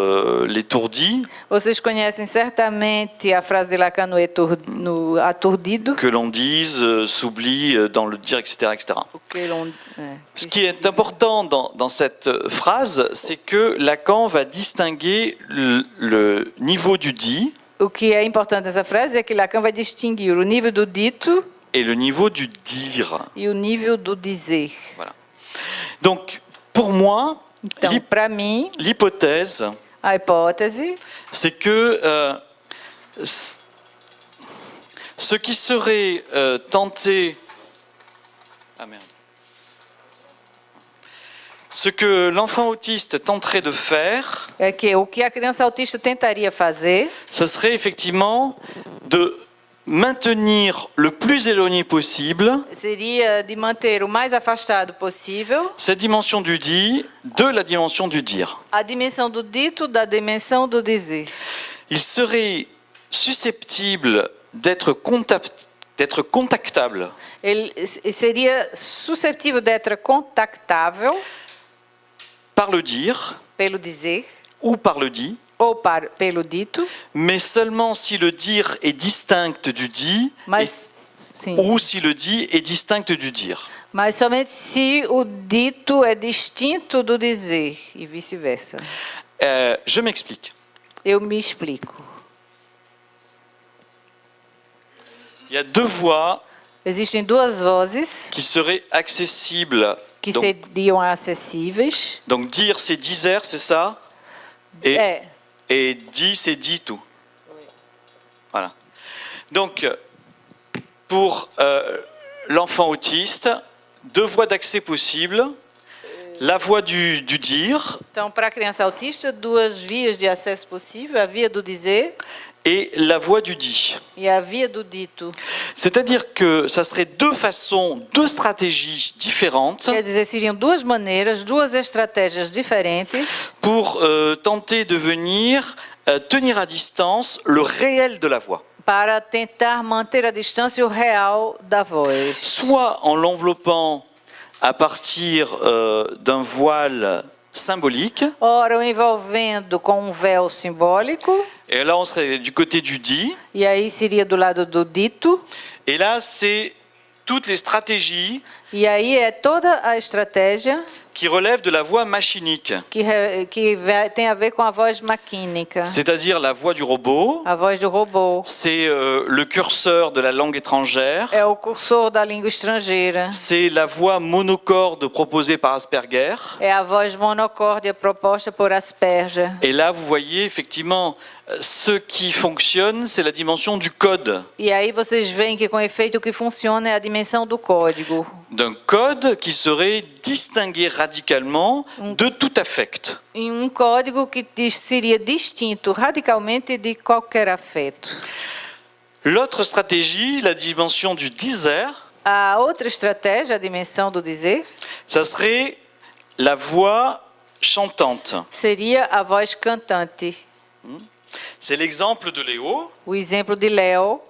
L'étourdi, Vocês conhecem certamente a frase de Lacan no Aturdido, que l'on dise, s'oublie dans le dire, etc. etc. Ce qui est important dans cette phrase, c'est que Lacan va distinguer le niveau du dit O que é importante nessa frase é que Lacan vai distinguir o nível do dito et le niveau du dire. e o nível do dizer. Voilà. Donc, pour moi, Então, para mim, l'hypothèse, a hipótese c'est que ce qui serait tenté... Ah merde. Ce que l'enfant autiste tenterait de faire, é que o que a criança autista tentaria fazer ça serait effectivement de maintenir le plus éloigné possible seria de manter o mais afastado possível cette dimension du dit de la dimension du dire. a dimensão do dito da dimensão do dizer. Il serait susceptible d'être contactable Ele seria suscetível d'être contactável par le dire pelo dizer ou par le dit, ou pelo dito, mais seulement si le dire est distinct du dit mas, sim, ou si le dit est distinct du dire. mas somente se o dito é distinto do dizer e vice-versa. Je m'explique. Eu me explico. Il y a deux voix Existem duas vozes qui seraient accessibles. que Donc, seriam acessíveis. donc dire c'est dizer, c'est ça, É, et dit c'est dit tout. Voilà. Donc pour l'enfant autiste, deux voies d'accès possibles. La voie du dire então, para a criança autista, duas vias de acesso possível, a via do dizer et la voie du dit. e a via do dito. C'est-à-dire que ça serait deux façons, deux stratégies différentes Quer dizer, seriam duas maneiras, duas estratégias diferentes pour tenter de venir tenir à distance le réel de la voix. para tentar manter a distância o real da voz. Soit en l'enveloppant à partir d'un voile symbolique, Ora, o envolvendo com um véu simbólico, et là on serait du côté du dit, e aí seria do lado do dito, et là c'est toutes les stratégies e aí é toda a estratégia qui relèvent de la voix machinique, tem a ver com a voz maquínica, c'est-à-dire la voix du robot, a voz do robô. c'est le curseur de la langue étrangère, É o cursor da língua estrangeira. c'est la voix monocorde proposée par Asperger. É a voz monocórdia proposta por Asperger. Et là, vous voyez effectivement, ce qui fonctionne, c'est la dimension du code. E aí vocês veem que com efeito o que funciona é a dimensão do código. D'un code qui serait distingué radicalement de tout affect. Em um código que seria distinto radicalmente de qualquer afeto. L'autre stratégie, la dimension du dizer, A outra estratégia, a dimensão do dizer, ça serait la voix chantante. seria a voz cantante. C'est l'exemple de Léo. O exemplo de Léo.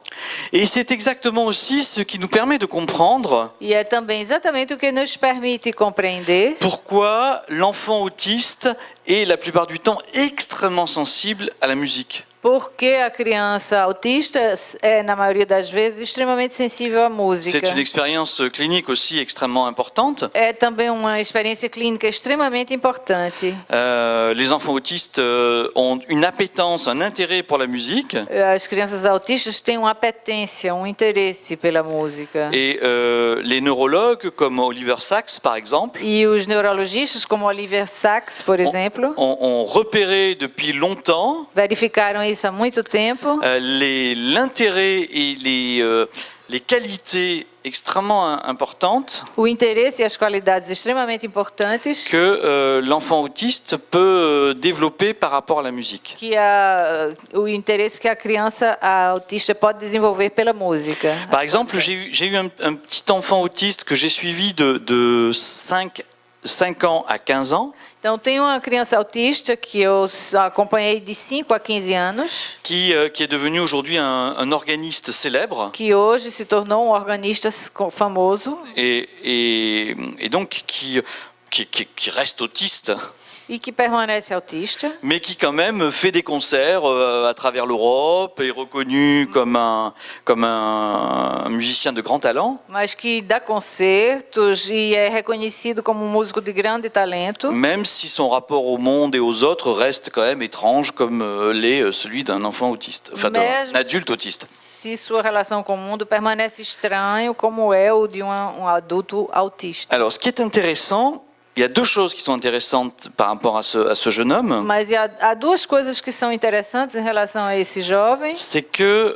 Et c'est exactement aussi ce qui nous permet de comprendre E é também exatamente o que nos permite compreender pourquoi l'enfant autiste est la plupart du temps extrêmement sensible à la musique. porque a criança autista é, na maioria das vezes, extremamente sensível à música. C'est une expérience clinique aussi extrêmement importante. É também uma experiência clínica extremamente importante. Les enfants autistes ont une appétence, un intérêt pour la musique. As crianças autistas têm uma apetência, um interesse pela música. Et les neurologues, comme Oliver Sacks par exemple, E os neurologistas, como Oliver Sacks, por exemplo, ont repéré depuis longtemps verificaram isso há muito tempo, l'intérêt et les qualités extrêmement importantes o interesse e as qualidades extremamente importantes que l'enfant autiste peut développer par rapport à la musique. que o interesse que a criança autista pode desenvolver pela música. Par exemple, j'ai eu un petit enfant autiste que j'ai suivi de 5 ans à 15 ans, Então, tem uma criança autista que eu acompanhei de 5 a 15 anos, qui est devenu aujourd'hui un organiste célèbre que hoje se tornou um organista famoso et donc qui reste autiste, e que permanece autista, mais qui quand même fait des concerts à travers l'Europe, est reconnu comme un musicien de grand talent, mas que dá concertos e é reconhecido como um músico de grande talento, même si son rapport au monde et aux autres reste quand même étrange comme l'est celui d'un enfant autiste, enfin d'un Mesmo adulte autiste. se sua relação com o mundo permanece estranho como é o de um adulto autista. Alors, ce qui est intéressant, il y a deux choses qui sont intéressantes par rapport à ce jeune homme. Mas há duas coisas que são interessantes em relação a esse jovem. C'est que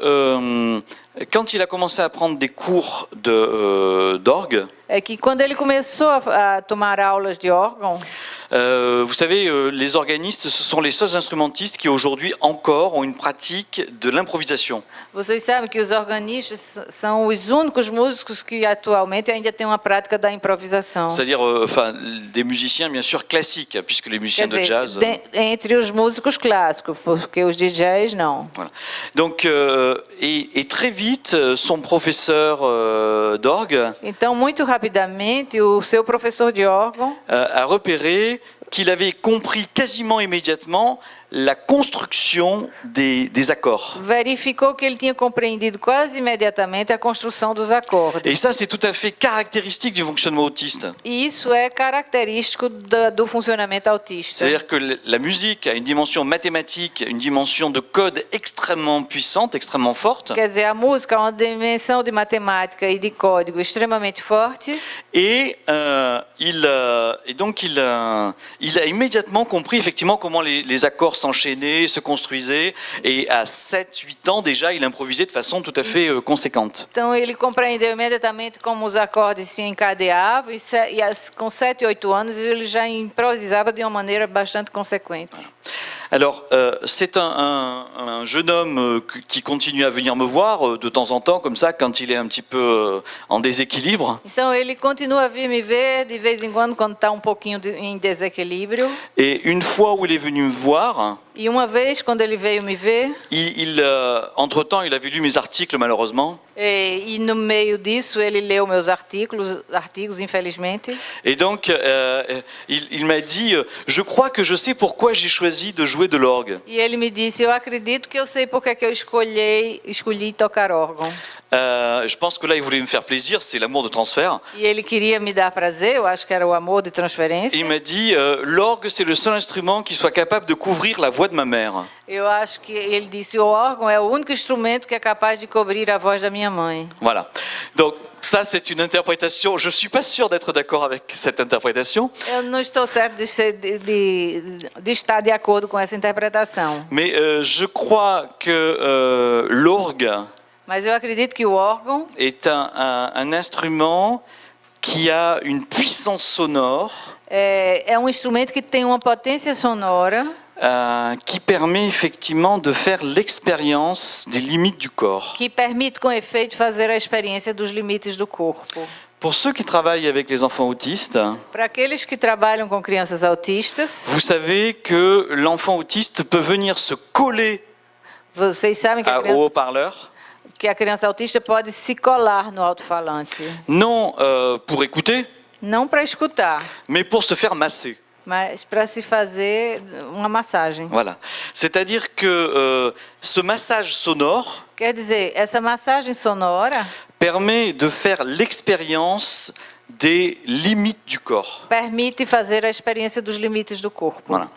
quand il a commencé à prendre des cours d'orgue, É que quando ele começou a tomar aulas de órgão, Vous savez, les organistes, ce sont les seuls instrumentistes qui aujourd'hui encore ont une pratique de l'improvisation. Vocês sabem que os organistas são os únicos músicos que atualmente ainda têm uma prática da improvisação. C'est-à-dire, enfin, des musiciens bien sûr classiques, puisque les musiciens Quer de dizer, jazz. entre os músicos clássicos, porque os DJs não. Voilà. Donc, et très vite, son professeur d'orgue Então, muito rapidamente, o seu professor de órgão a repéré qu'il avait compris quasiment immédiatement la construction des accords. verificou que ele tinha compreendido quase imediatamente a construção dos acordes. Et ça, c'est tout à fait caractéristique du fonctionnement autiste. E isso é característico do funcionamento autista. C'est-à-dire que la musique a une dimension mathématique, une dimension de code extrêmement puissante, extrêmement forte. Quer dizer, a música é uma dimensão de matemática e de código extremamente forte. Et donc il a immédiatement compris effectivement comment les accords s'enchaînaient, se construisaient. Et à 7-8 ans déjà, il improvisait de façon tout à fait conséquente. Então ele compreendeu imediatamente como os acordes se encadeavam com 7, 8 anos ele já improvisava de uma maneira bastante consequente. Alors, c'est un jeune homme qui continue à venir me voir de temps en temps, comme ça, quand il est un petit peu en déséquilibre. Então ele continua a vir me ver de vez em quando está um pouquinho em desequilíbrio. Et une fois où il est venu me voir, E uma vez, quando ele veio me ver, entre-temps, il avait lu mes articles, malheureusement. e no meio disso ele leu meus artigos, infelizmente. Et donc, il m'a dit, je crois que je sais pourquoi j'ai choisi de jouer de l'orgue. E ele me disse, eu acredito que eu sei porque que eu escolhi tocar órgão. Je pense que là, il voulait me faire plaisir, c'est l'amour de transfert. E ele queria me dar prazer, eu acho que era o amor de Et transferência. il m'a dit, l'orgue, c'est le seul instrument qui soit capable de couvrir la voix de ma mère. Eu acho que ele disse, o órgão é o único instrumento que é capaz de cobrir a voz da minha mãe. Voilà. Donc, ça, c'est une interprétation. Je ne suis pas sûr d'être d'accord avec cette interprétation. Eu não estou certo de estar de acordo com essa interpretação. Mais je crois que l'orgue Mas eu acredito que o órgão est un instrument qui a une puissance sonore é um instrumento que tem uma potência sonora qui permet effectivement de faire l'expérience des limites du corps. que permite, com efeito, fazer a experiência dos limites do corpo. Pour ceux qui travaillent avec les enfants autistes, Para aqueles que trabalham com crianças autistas, vous savez que l'enfant autiste peut venir se coller vocês sabem que au haut-parleur, a criança autista pode se colar no alto-falante. non pour écouter, Não para escutar, mais pour se faire masser. mas para se fazer uma massagem. Voilà. C'est-à-dire que ce massage sonore Quer dizer, essa massagem sonora permet de faire l'expérience des limites du corps. permite fazer a experiência dos limites do corpo. Voilà.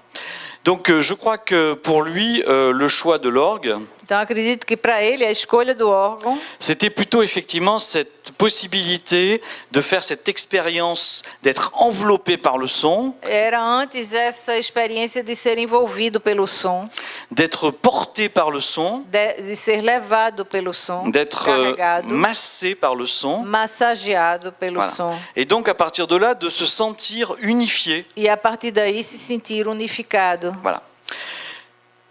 Donc je crois que pour lui, le choix de l'orgue, Então, acredito que para ele a escolha do órgão c'était plutôt effectivement cette possibilité de faire cette expérience d'être enveloppé par le son, era antes essa experiência de ser envolvido pelo som, d'être porté par le son, de ser levado pelo som, d'être carregado, massé par le son. massageado pelo Voilà. som. Et donc à partir de là, de se sentir unifié. E a partir daí se sentir unificado. Voilà.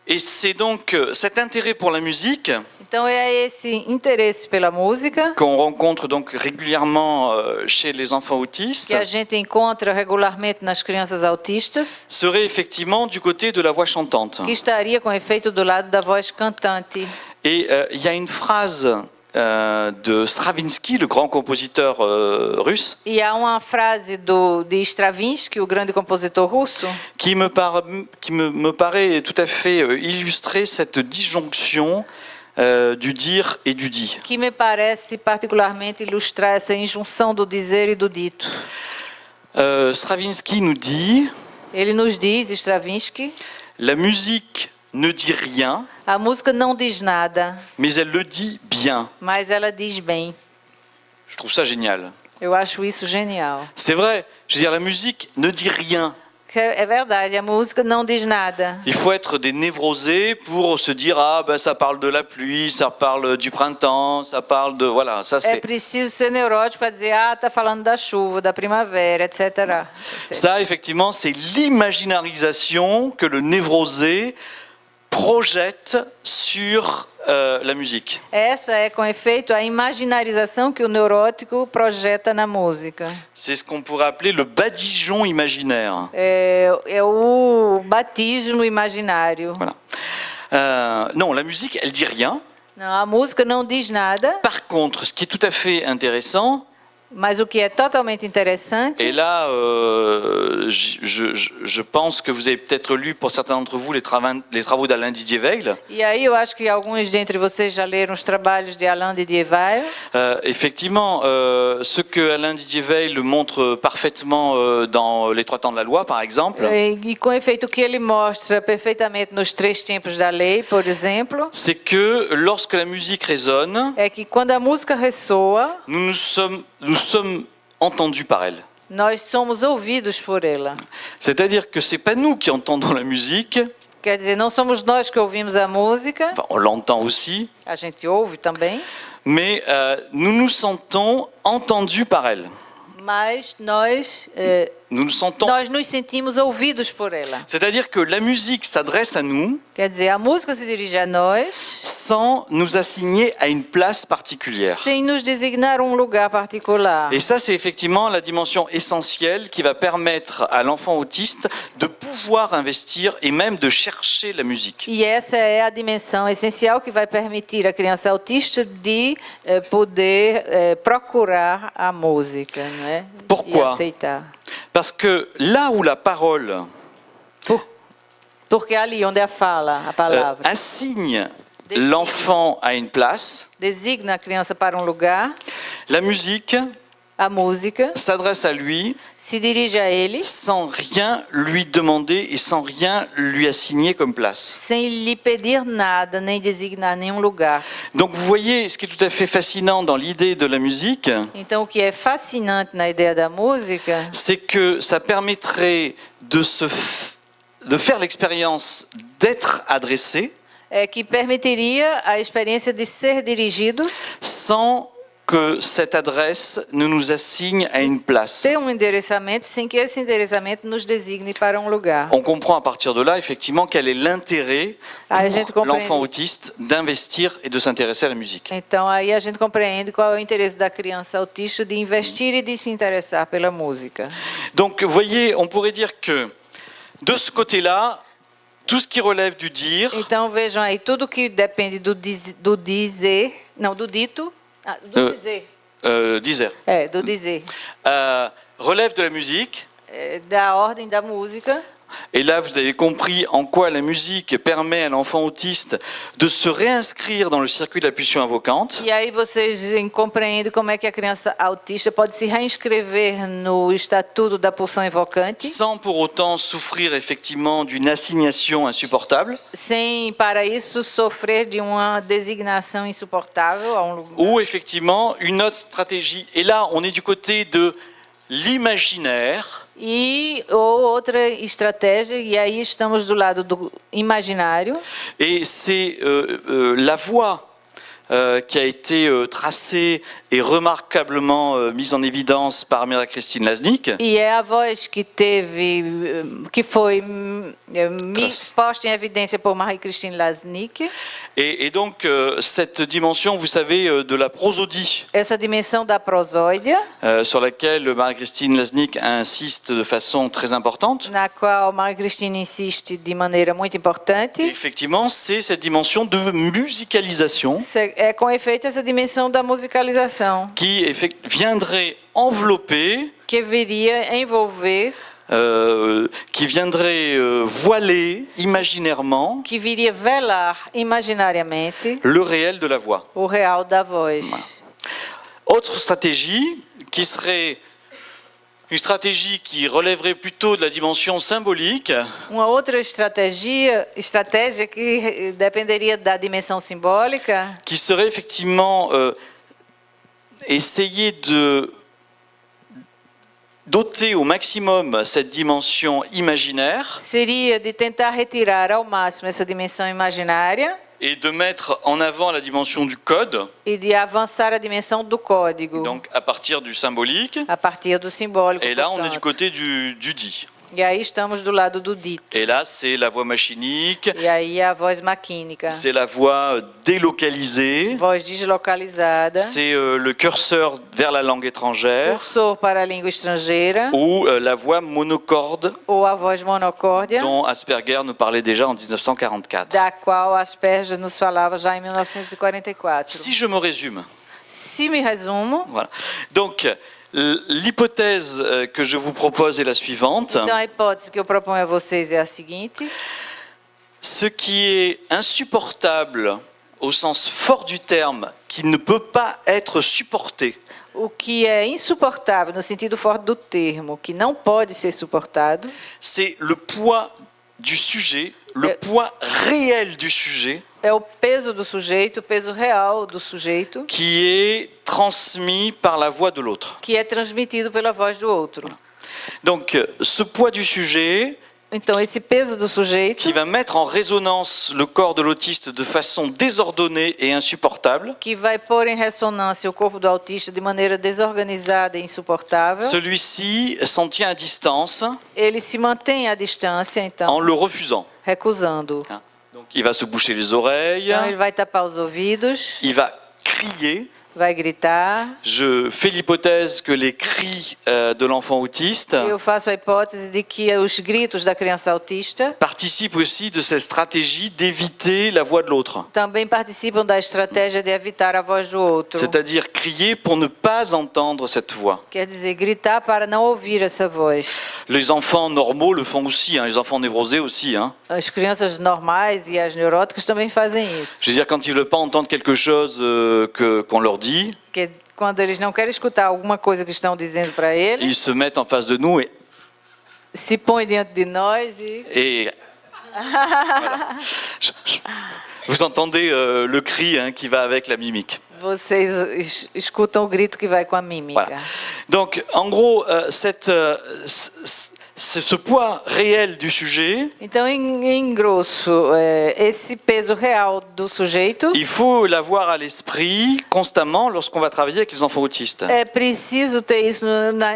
Et c'est donc cet intérêt pour la musique Então é esse interesse pela música qu'on rencontre donc régulièrement chez les enfants autistes que a gente encontra regularmente nas crianças autistas, serait effectivement du côté de la voix chantante. que estaria com efeito do lado da voz cantante. Et il y a une phrase de Stravinsky, le grand compositeur russe, E há uma frase de Stravinsky, o grande compositor russo, qui me paraît tout à fait illustrer cette disjonction du dire et du dit. que me parece particularmente ilustrar essa injunção do dizer e do dito. Stravinsky nous dit, Ele nos diz, Stravinsky, la musique ne dit rien, a música não diz nada, mais elle le dit bien. mas ela diz bem. Je trouve ça génial. Eu acho isso genial. C'est vrai, je veux dire, la musique ne dit rien. Que é verdade, a música não diz nada. Il faut être des névrosés pour se dire ah ben ça parle de la pluie, ça parle du printemps, ça parle de voilà, ça É c'est preciso ser neurótico para dizer, tá falando da chuva, da primavera, etc. ça effectivement c'est l'imaginarisation que le névrosé projette sur la musique. Essa é, com efeito, a imaginarização que o neurótico projeta na música. C'est ce qu'on pourrait appeler le badigeon imaginaire. É o batismo imaginário. Voilà. Non, la musique, elle dit rien. Não, a música não diz nada, Par contre, ce qui est tout à fait intéressant, mas o que é totalmente interessante, et là, je pense que vous avez peut-être lu pour certains d'entre vous les travaux d'Alain Didier-Veil. e aí eu acho que alguns dentre vocês já leram os trabalhos de Alain Didier-Veil. Effectivement, ce que Alain Didier-Veil montre parfaitement dans Les Trois Temps de la Loi, par exemple, E com efeito o que ele mostra perfeitamente nos Três Tempos da Lei, por exemplo, c'est que lorsque la musique résonne, é que quando a música ressoa, nous sommes entendus par elle. nós somos ouvidos por ela. C'est-à-dire que c'est pas nous qui entendons la musique, Quer dizer, não somos nós que ouvimos a música, enfin, on l'entend aussi, a gente ouve também, mais nous nous sentons entendus par elle. mas nós Nous nous sentons. nos sentimos ouvidos por ela. C'est-à-dire que la musique s'adresse à nous Quer dizer, a música se dirige a nós sans nous assigner à une place particulière. sem nos designar um lugar particular. Et ça, c'est effectivement la dimension essentielle qui va permettre à l'enfant autiste de pouvoir investir et même de chercher la musique. E essa é a dimensão essencial que vai permitir à criança autista de poder procurar a música, não é? Pourquoi? E aceitar. Parce que là où la parole Porque ali onde a fala, a palavra, assigne l'enfant à une place, designa a criança para um lugar, la musique a música s'adresse à lui se dirige a ele sans rien lui demander et sans rien lui assigner comme place. sem lhe pedir nada, nem designar nenhum lugar. Donc vous voyez, ce qui est tout à fait fascinant dans l'idée de la musique, Então, o que é fascinante na ideia da música c'est que ça permettrait de faire l'expérience d'être adressé é que permitiria a experiência de ser dirigido, sans que cette adresse ne nous assigne à une place. ter um endereçamento, sem que esse endereçamento nos designe para um lugar. On comprend à partir de là, effectivement, quel est l'intérêt A gente pour compreende. l'enfant autiste d'investir et de s'intéresser à la musique. Então, aí a gente compreende qual é o interesse da criança autista de investir e de se interessar pela música. Donc, vous voyez, on pourrait dire que, de ce côté-là, tout ce qui relève du dire, Então, vejam aí, tudo que depende do dizer, não, do dito, do dizer, disait, do dizer, relève de la musique. da ordem da música. Et là, vous avez compris en quoi la musique permet à l'enfant autiste de se réinscrire dans le circuit de la pulsion invocante. E aí vocês compreendem como é que a criança autista pode se reinscrever no estatuto da pulsão invocante, Sans pour autant souffrir effectivement d'une assignation insupportable, sem para isso sofrer de uma designação insuportável a um lugar. ou effectivement une autre stratégie. Et là, on est du côté de l'imaginaire, Ou outra estratégia, e aí estamos do lado do imaginário, et c'est la voie qui a été tracée et remarquablement mise en évidence par Marie-Christine Laznick. e é a voz que foi posta em evidência por Marie-Christine Laznick. Et donc, cette dimension, vous savez, de la prosodie, Essa dimensão da prosódia, sur laquelle Marie-Christine Laznick insiste de façon très importante, na qual Marie-Christine insiste de maneira muito importante, effectivement, c'est cette dimension de musicalisation é com efeito essa dimensão da musicalização, qui viendrait envelopper, que viria envolver, qui viendrait voiler imaginairement que viria velar imaginariamente le réel de la voix. o real da voz. Autre stratégie qui serait une stratégie qui relèverait plutôt de la dimension symbolique, Uma outra estratégia que dependeria da dimensão simbólica, qui serait effectivement essayer doter au maximum cette dimension imaginaire seria de tentar retirar ao máximo essa dimensão imaginária et de mettre en avant la dimension du code, e de avançar a dimensão do código, donc à partir du symbolique. a partir do simbólico. Et là, on est du portanto. côté du dit. E aí estamos do lado do dito. Et là, c'est la voix machinique, E aí a voz maquínica, c'est la voix délocalisée, voz deslocalizada, c'est le curseur vers la langue étrangère cursor para a língua estrangeira ou la voix monocorde ou a voz monocórdia, dont Asperger nous parlait déjà en 1944. da qual Asperger nos falava já em 1944. Si je me résume, Se me resumo, voilà. Donc, l'hypothèse que je vous propose est la suivante. então a hipótese que eu proponho a vocês é a seguinte: Ce qui est insupportable au sens fort du terme, qui ne peut pas être supporté, o que é insuportável no sentido forte do termo, que não pode ser suportado, c'est le poids du sujet, le poids réel du sujet, é o peso do sujeito, o peso real do sujeito, qui est transmis par la voix de l'autre. que é transmitido pela voz do outro. Donc, ce poids du sujet Então, esse peso do sujeito, qui va mettre en résonance le corps de l'autiste de façon désordonnée et insupportable, que vai pôr em ressonância o corpo do autista de maneira desorganizada e insuportável, celui-ci s'en tient à distance ele se mantém à distância, então, en le refusant. recusando. Donc, il va se boucher les oreilles, Então, ele vai tapar os ouvidos, il va crier. vai gritar. Je fais l'hypothèse que les cris de l'enfant autiste Eu faço a hipótese de que os gritos da criança autista participent aussi de cette stratégie d'éviter la voix de l'autre. também participam da estratégia de evitar a voz do outro. C'est-à-dire crier pour ne pas entendre cette voix. Quer dizer, gritar para não ouvir essa voz. Les enfants normaux le font aussi, les enfants névrosés aussi. As crianças normais e as neuróticas também fazem isso. Je veux dire, quand ils ne veulent pas entendre quelque chose qu'on leur dit, Que quando eles não querem escutar alguma coisa que estão dizendo para eles, ils se mettent en face de nous se põem diante de nós e et voilà. Vous entendez le cri qui va avec la mimique. vocês escutam o grito que vai com a mímica. Voilà. Donc, en gros, ce poids réel du sujet, Então, em grosso, esse peso real do sujeito il faut l'avoir à l'esprit constamment lorsqu'on va travailler avec les enfants autistes. é preciso ter isso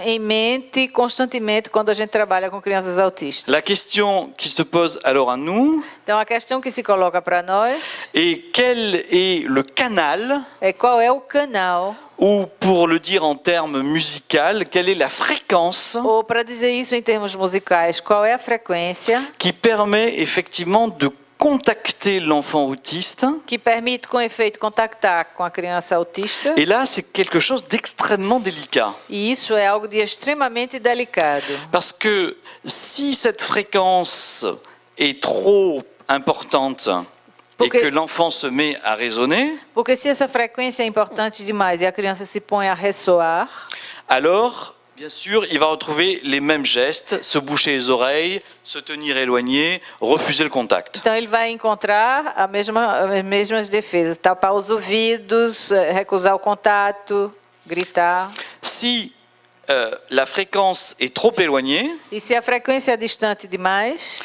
em mente constantemente quando a gente trabalha com crianças autistas. La question qui se pose alors à nous Então, a questão que se coloca para nós est quel est le canal, é qual é o canal, ou pour le dire en termes musicaux, quelle est la fréquence ou para dizer isso em termos musicais, qual é a frequência qui permet effectivement de contacter l'enfant autiste. que permite, com efeito, contactar com a criança autista. Et là, c'est quelque chose d'extrêmement délicat. E isso é algo de extremamente delicado. Parce que si cette fréquence est trop importante et Porque- que l'enfant se met à raisonner, Porque se essa frequência é importante demais e a criança se põe a ressoar, alors, bien sûr, il va retrouver les mêmes gestes, se boucher les oreilles, se tenir éloigné, refuser le contact. então ele vai encontrar as mesmas defesas: tapar os ouvidos, recusar o contato, gritar. Si la fréquence est trop éloignée, E se a frequência é distante demais,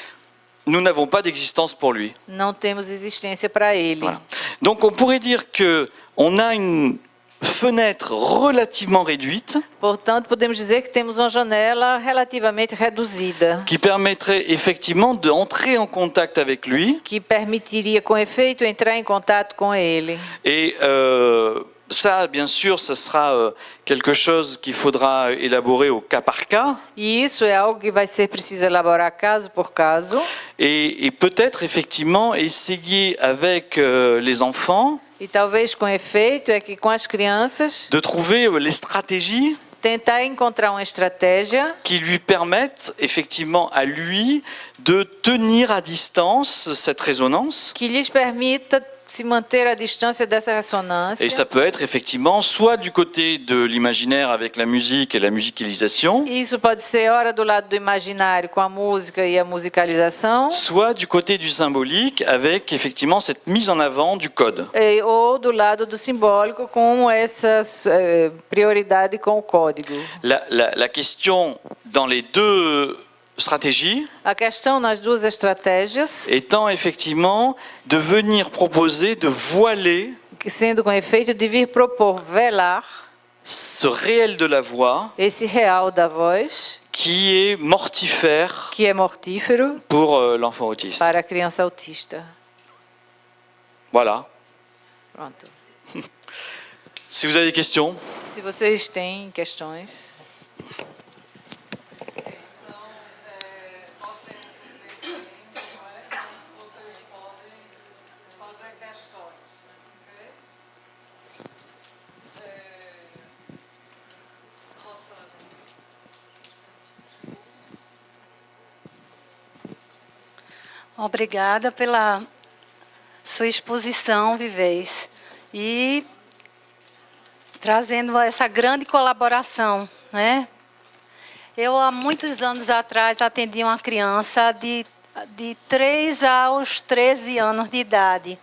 nous n'avons pas d'existence pour lui. não temos existência para ele. Voilà. Donc on pourrait dire que on a une fenêtre relativement réduite Portanto, podemos dizer que temos uma janela relativamente reduzida, qui permettrait effectivement d'entrer en contact avec lui. que permitiria, com efeito, entrar em contato com ele. Et ça, bien sûr, ce sera quelque chose qu'il faudra élaborer au cas par cas. E isso é algo que vai ser preciso elaborar caso por caso. Et peut-être effectivement essayer avec les enfants E talvez com efeito é que com as crianças de trouver les stratégies tentar encontrar uma estratégia qui lui permettent effectivement à lui de tenir à distance cette résonance que lhes permita se manter à distância dessa ressonância. Et ça peut être effectivement soit du côté de l'imaginaire avec la musique et la musicalisation, Isso pode ser ora do lado do imaginário com a música e a musicalização, soit du côté du symbolique avec effectivement cette mise en avant du code. ou do lado do simbólico com essa prioridade com o código. La question dans les deux stratégies A questão nas duas estratégias, étant effectivement de venir proposer de voiler sendo com efeito de vir propor velar ce réel de la voix esse real da voz, qui est mortifère que é mortífero pour l'enfant autiste. para a criança autista. Voilà. Pronto. Si vous avez des questions. Se vocês têm questões. Nós temos esse tempo, vocês podem fazer questões. Rossana. Obrigada pela sua exposição, Vivez, e trazendo essa grande colaboração, né? Eu, há muitos anos atrás, atendi uma criança de 3 aos 13 anos de idade,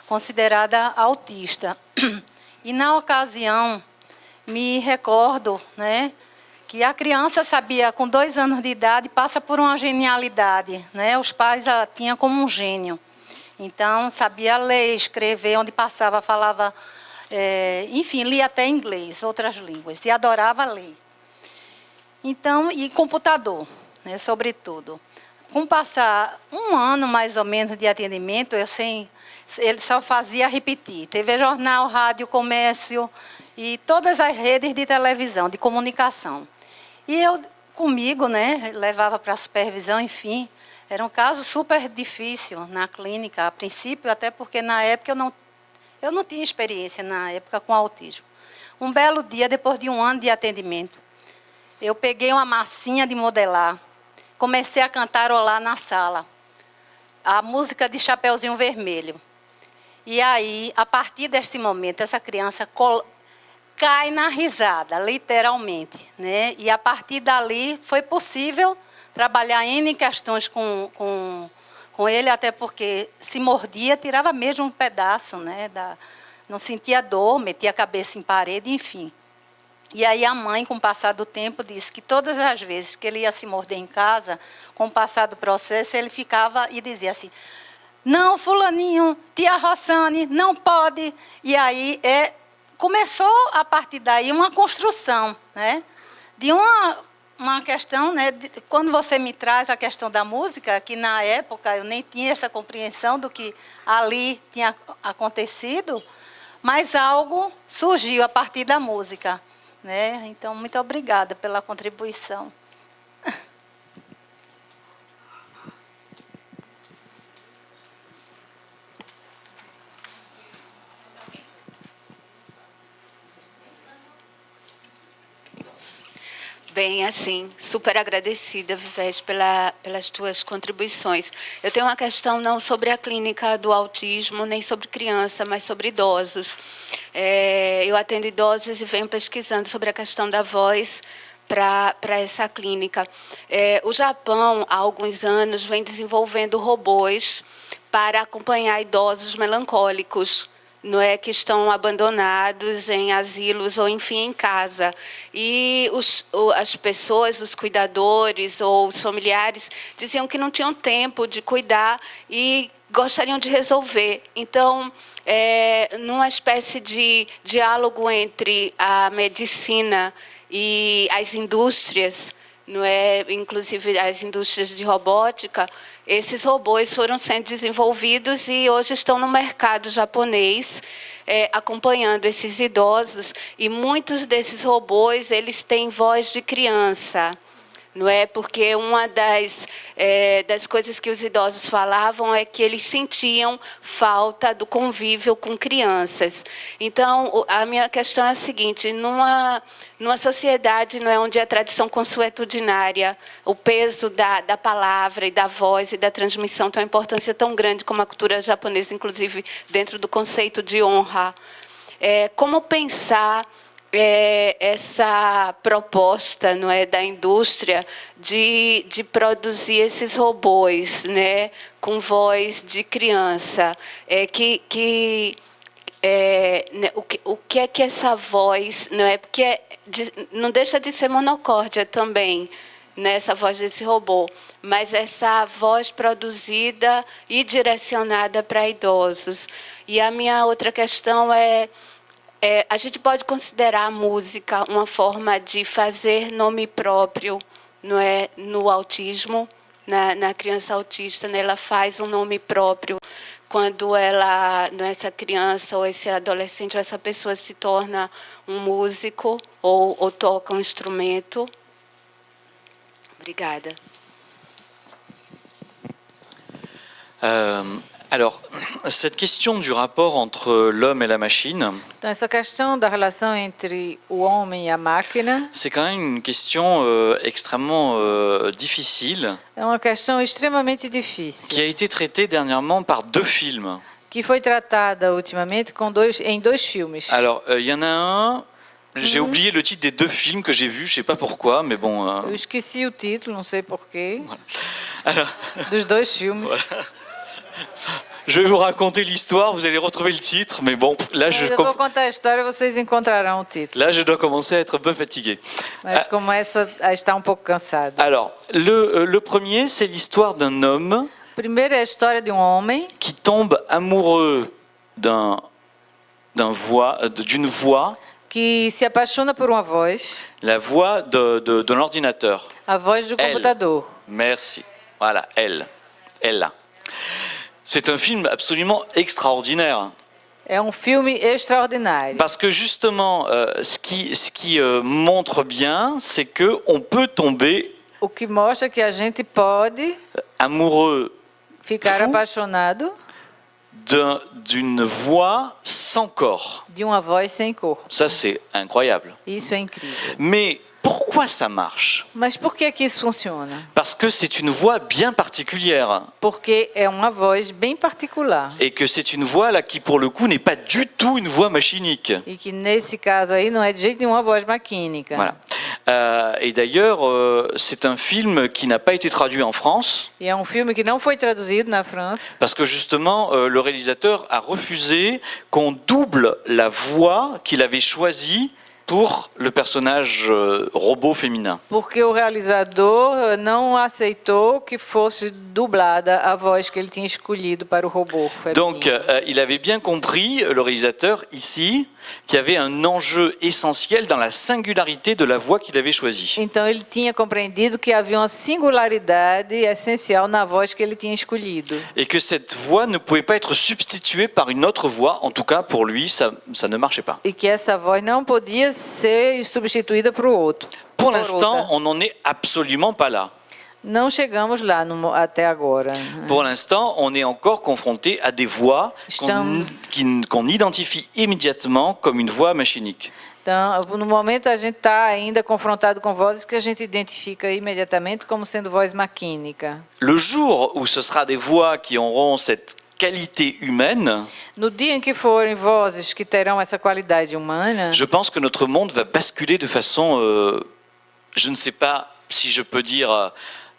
considerada autista. E, na ocasião, me recordo, né, que a criança sabia, com 2 anos de idade, passa por uma genialidade, né? Os pais a tinham como um gênio. Então, sabia ler, escrever, onde passava, falava, enfim, lia até inglês, outras línguas, e adorava ler. Então, e computador, né, sobretudo. Com passar 1 ano, mais ou menos, de atendimento, ele só fazia repetir. TV, jornal, rádio, comércio e todas as redes de televisão, de comunicação. E eu, comigo, né, levava para a supervisão, enfim. Era um caso super difícil na clínica, a princípio, até porque na época eu não tinha experiência na época com autismo. Um belo dia, depois de 1 ano de atendimento, eu peguei uma massinha de modelar, comecei a cantarolar na sala, a música de Chapeuzinho Vermelho. E aí, a partir deste momento, essa criança cai na risada, literalmente, né? E a partir dali foi possível trabalhar N questões com ele, até porque se mordia, tirava mesmo um pedaço, né? Não sentia dor, metia a cabeça em parede, enfim. E aí a mãe, com o passar do tempo, disse que todas as vezes que ele ia se morder em casa, com o passar do processo, ele ficava e dizia assim, não, fulaninho, tia Rossane, não pode. E aí começou, a partir daí, uma construção, né? De uma questão, né? Quando você me traz a questão da música, que na época eu nem tinha essa compreensão do que ali tinha acontecido, mas algo surgiu a partir da música, né? Então, muito obrigada pela contribuição. Bem, assim, super agradecida, Vivez, pelas tuas contribuições. Eu tenho uma questão não sobre a clínica do autismo, nem sobre criança, mas sobre idosos. Eu atendo idosos e venho pesquisando sobre a questão da voz para essa clínica. O Japão, há alguns anos, vem desenvolvendo robôs para acompanhar idosos melancólicos, não é, que estão abandonados em asilos ou, enfim, em casa. E as pessoas, os cuidadores ou os familiares, diziam que não tinham tempo de cuidar e gostariam de resolver. Então, numa espécie de diálogo entre a medicina e as indústrias, não é, inclusive as indústrias de robótica, esses robôs foram sendo desenvolvidos e hoje estão no mercado japonês, acompanhando esses idosos. E muitos desses robôs, eles têm voz de criança, não é? Porque uma das das coisas que os idosos falavam é que eles sentiam falta do convívio com crianças. Então, a minha questão é a seguinte: numa sociedade, não é, onde a tradição consuetudinária, o peso da palavra e da voz e da transmissão tem uma importância tão grande como a cultura japonesa, inclusive dentro do conceito de honra, como pensar essa proposta, não é, da indústria de produzir esses robôs, né, com voz de criança, o que é que essa voz, não é, porque não deixa de ser monocórdia também, né, essa voz desse robô, mas essa voz produzida e direcionada para idosos. E a minha outra questão a gente pode considerar a música uma forma de fazer nome próprio, não é, no autismo, na criança autista, né, ela faz um nome próprio quando essa criança ou esse adolescente ou essa pessoa se torna um músico ou toca um instrumento. Obrigada. Alors, cette question du rapport entre l'homme et la machine, Então, essa questão da relação entre o homem e a máquina c'est quand même une question extrêmement difficile é uma questão extremamente qui difícil, a été traitée dernièrement par 2 films. que foi tratada ultimamente em dois filmes. Alors, il y en a un, j'ai oublié le titre des 2 films que j'ai vus, je sais pas pourquoi, mais bon. Eu esqueci o título, não sei porquê, Alors, dos dois filmes. je vais vous raconter l'histoire, vous allez retrouver le titre, mais bon, là Mas eu vou contar a história, vocês encontrarão o título. là je dois commencer à être un peu fatigué. Mas começa a estar um pouco cansado. Alors, le premier, c'est l'histoire d'un homme Primeiro é a história de um homem qui tombe amoureux d'une voix, que se apaixona por uma voz, la voix de l'ordinateur. a voz do Elle. computador. Merci. Voilà, elle. Elle. C'est un film absolument extraordinaire. É um filme extraordinário. Parce que justement, ce qui montre bien, c'est qu'on peut tomber O que mostra que a gente pode amoureux ficar Fou. apaixonado d'une voix sans corps. de uma voz sem corpo. Ça, c'est incroyable. Isso é incrível. Mais pourquoi ça marche? Mas por que isso funciona? Parce que c'est une voix bien particulière. Porque é uma voz bem particular. Et que c'est une voix là qui, pour le coup, n'est pas du tout une voix machinique. E que nesse caso aí não é de jeito nenhum uma voz maquínica. Voilà. Et d'ailleurs, c'est un film qui n'a pas été traduit en France. E é um filme que não foi traduzido na França. Parce que justement, le réalisateur a refusé qu'on double la voix qu'il avait choisie pour le personnage robot féminin. Porque o realizador não aceitou que fosse dublada a voz que ele tinha escolhido para o robô feminino. Donc, il avait bien compris, le réalisateur, ici, qu'il y avait un enjeu essentiel dans la singularité de la voix qu'il avait choisie. Então ele tinha compreendido que havia uma singularidade essencial na voz que ele tinha escolhido. Et que cette voix ne pouvait pas être substituée par une autre voix. En tout cas, pour lui, ça ne marchait pas. E que essa voz não podia ser substituída por outro. Pour por l'instant, outra. on n'en est absolument pas là. Não chegamos lá até agora. Pour l'instant, on est encore confronté à des voix qu'on identifie immédiatement comme une voix machinique. Então, no momento, a gente está ainda confrontado com vozes que a gente identifica imediatamente como sendo voz maquínica. Le jour où ce sera des voix qui auront cette qualité humaine, No dia em que forem vozes que terão essa qualidade humana, je pense que notre monde va basculer de façon, je ne sais pas si je peux dire,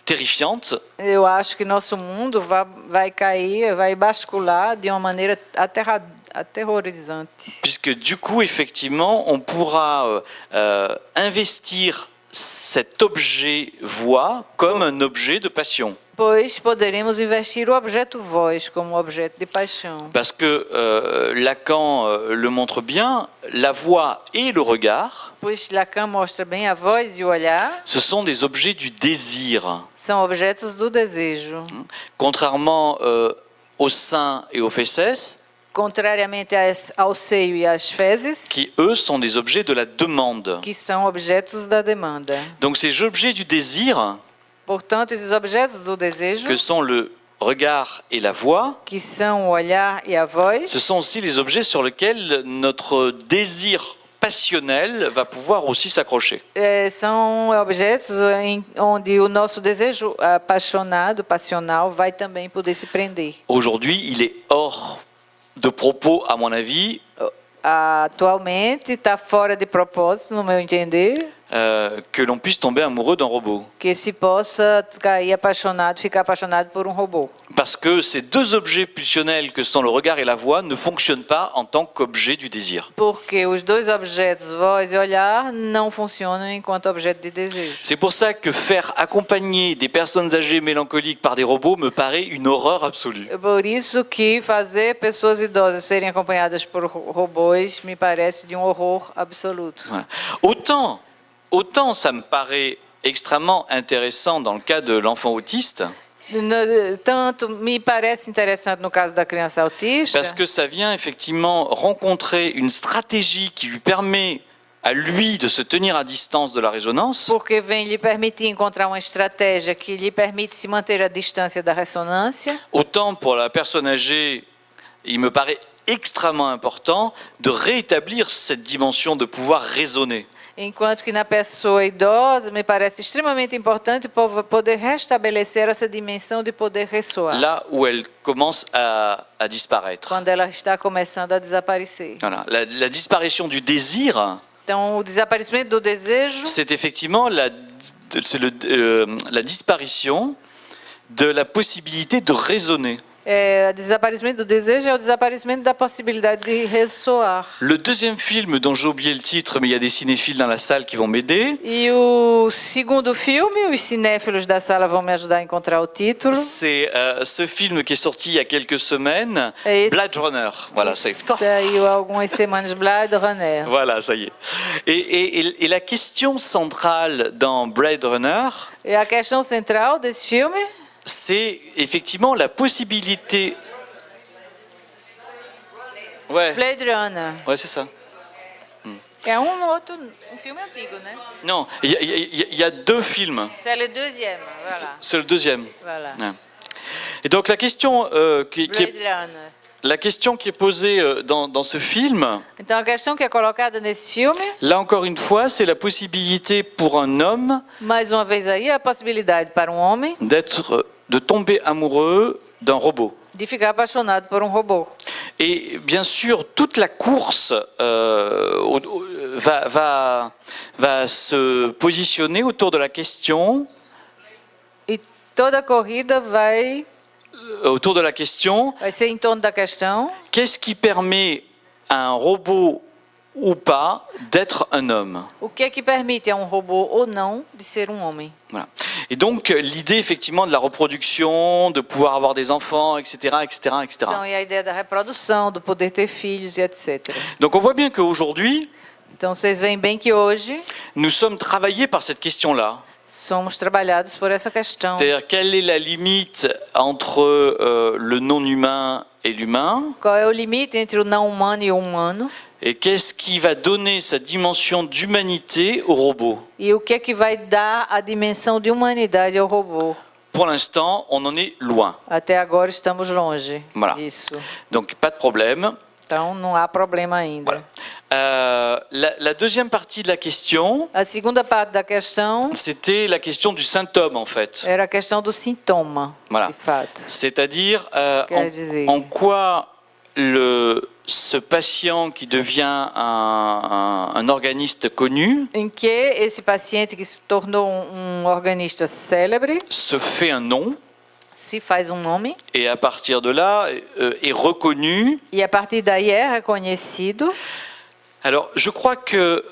terrifiante. eu acho que nosso mundo vai cair, vai bascular de uma maneira aterrorizante. Puisque du coup, effectivement, on pourra investir cet objet voix comme un objet de passion. Pois poderemos investir o objeto voz como objeto de paixão. Parce que Lacan le montre bien, la voix et le regard, Pois Lacan mostra bem a voz e o olhar ce sont des objets du désir. são objetos do desejo. Contrairement au sein et aux fesses, Contrariamente ao seio e às fezes, qui eux sont des objets de la demande. que são objetos da demanda. Donc ces objets du désir, Portanto, esses objetos do desejo, que sont le regard et la voix, que são o olhar e a voz, ce sont aussi les objets sur lesquels notre désir passionnel va pouvoir aussi s'accrocher. são objetos onde o nosso desejo apaixonado, passional, vai também poder se prender. Aujourd'hui, il est hors de propos, à mon avis, Atualmente está fora de propósito, no meu entender, que l'on puisse tomber amoureux d'un robot. que se possa cair apaixonado, ficar apaixonado por um robô. Parce que ces deux objets pulsionnels que sont le regard et la voix ne fonctionnent pas en tant qu'objet du désir. Porque os dois objetos, voz e olhar, não funcionam enquanto objeto de desejo. C'est pour ça que faire accompagner des personnes âgées mélancoliques par des robots me paraît une horreur absolue. É por isso que fazer pessoas idosas serem acompanhadas por robôs me parece de um horror absoluto. Voilà. Autant ça me paraît extrêmement intéressant dans le cas de l'enfant autiste, Tanto me parece interessante no caso da criança autista, parce que ça vient effectivement rencontrer une stratégie qui lui permet à lui de se tenir à distance de la résonance, porque vem lhe permitir encontrar uma estratégia que lhe permite se manter à distância da ressonância. autant pour la personne âgée, il me paraît extrêmement important de rétablir cette dimension de pouvoir raisonner. Enquanto que na pessoa idosa me parece extremamente importante poder restabelecer essa dimensão de poder ressoar, Là où elle commence à disparaître. quando ela está começando a desaparecer. Voilà. La disparition du désir, Então, o desaparecimento do desejo c'est effectivement la disparition de la possibilité de raisonner. o desaparecimento do desejo é o desaparecimento da possibilidade de ressoar. Le deuxième film dont j'ai oublié le titre, mais il y a des cinéphiles dans la salle qui vont m'aider, E o segundo filme, os cinéfilos da sala vão me ajudar a encontrar o título. c'est ce film qui est sorti il y a quelques semaines, Et- Blade Runner. Voilà, c'est... Saiu há algumas semanas, Blade Runner. Voilà, ça y est. Et la question centrale dans Blade Runner, E a questão central desse filme c'est effectivement la possibilité... Ouais, Blade Runner. ouais, c'est ça. É um filme antigo, né? Non, il y a deux films. C'est le deuxième, voilà. C'est le deuxième. Voilà. Ouais. Et donc la question, Blade Runner. la question qui est posée dans ce film, Então a questão que é colocada nesse filme, là encore une fois, c'est la possibilité pour un homme mais uma vez aí, a possibilidade para um homem de tomber amoureux d'un robot. de ficar apaixonado por um robô. Et bien sûr, toute la course va se positionner autour de la question, E toda a corrida vai ser em torno da questão: qu'est-ce qui permet à un robot ou pas d'être un homme? o que é que permite a um robô ou não de ser um homem? Voilà. Et donc l'idée effectivement de la reproduction, de pouvoir avoir des enfants, etc., etc., etc. Então, é a ideia da reprodução, do poder ter filhos e etc. Donc on voit bien qu'aujourd'hui, Então, vocês veem bem que hoje nous sommes travaillés par cette question-là. somos trabalhados por essa questão. C'est-à-dire quelle est la limite entre le non-humain et l'humain, Qual é o limite entre o não humano e o humano? et qu'est-ce qui va donner sa dimension d'humanité au robot. E o que é que vai dar a dimensão de humanidade ao robô? Pour l'instant, on en est loin. Até agora estamos longe Voilà. disso. Donc pas de problème. Então não há problema ainda. La deuxième partie de la question, A segunda parte da questão c'était la question du symptôme en fait. era a questão do sintoma, Voilà. de fato. C'est-à-dire Quer dizer- en quoi ce patient qui devient un organiste connu Em que esse paciente que se tornou um organista célebre se fait un nom se faz um nome et à partir de là est reconnu. e a partir daí é reconhecido. Alors je crois que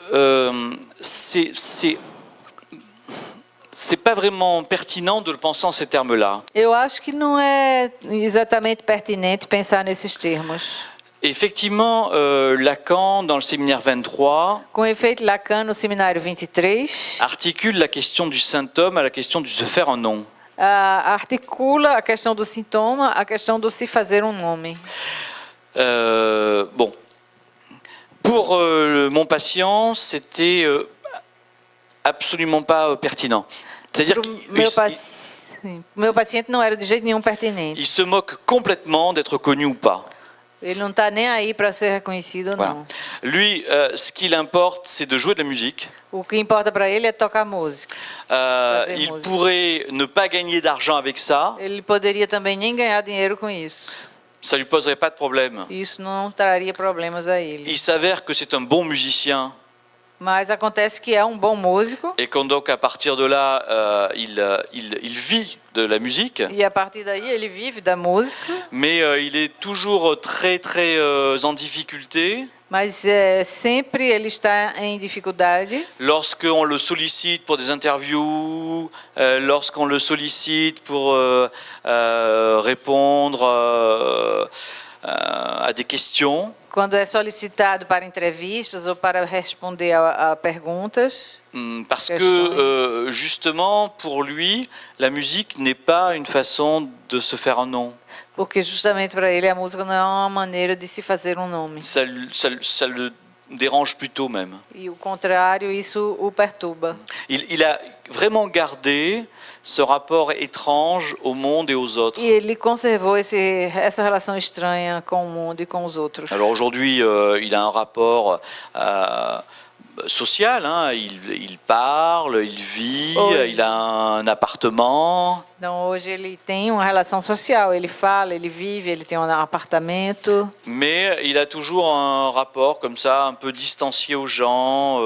c'est pas vraiment pertinent de le penser en ces termes-là. Eu acho que não é exatamente pertinente pensar nesses termos. Effectivement, Lacan, dans le séminaire 23, Com efeito, Lacan, no seminário 23, articule la question du symptôme à la question du se faire un nom. articula a questão do sintoma, a questão do se fazer um nome. Bon, pour mon patient, c'était absolument pas pertinent. C'est-à-dire Pro qu'il meu, sim, meu paciente não era de jeito nenhum pertinente. il se moque complètement d'être connu ou pas. Ele não está nem aí para ser reconhecido ou Voilà. não. Lui, ce qui l'importe, c'est de jouer de la musique. O que importa para ele é tocar música. Fazer Il música. pourrait ne pas gagner d'argent avec ça, Ele poderia também nem ganhar dinheiro com isso. ça lui poserait pas de problème. Isso não traria problemas a ele. Il s'avère que c'est un bon musicien Mas acontece que é um bom músico et qu'à donc à partir de là, il vit de la musique, e a partir daí ele vive da música, mais il est toujours très en difficulté mas sempre ele está em dificuldade lorsqu'on le sollicite pour des interviews, lorsqu'on le sollicite pour répondre à des questions. quando é solicitado para entrevistas ou para responder a perguntas, Parce Questions. que justement, pour lui, la musique n'est pas une façon de se faire un nom. porque justamente para ele a música não é uma maneira de se fazer um nome. Ça le dérange plutôt même. E o contrário, isso o perturba. Il a vraiment gardé ce rapport étrange au monde et aux autres. E ele conservou essa relação estranha com o mundo e com os outros. Alors aujourd'hui, il a un rapport social, hein. Il parle, il vit, Oui. il a un appartement. Então hoje ele tem uma relação social, ele fala, ele vive, ele tem um apartamento, Mais il a toujours un rapport comme ça, un peu distancié aux gens,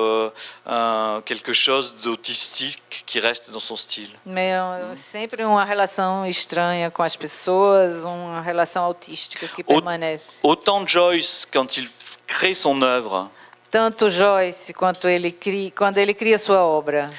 quelque chose d'autistique qui reste dans son style. meio, sempre uma relação estranha com as pessoas, uma relação autística que permanece. Autant Joyce, quand il crée son œuvre, Tanto Joyce quanto quando ele cria sua obra,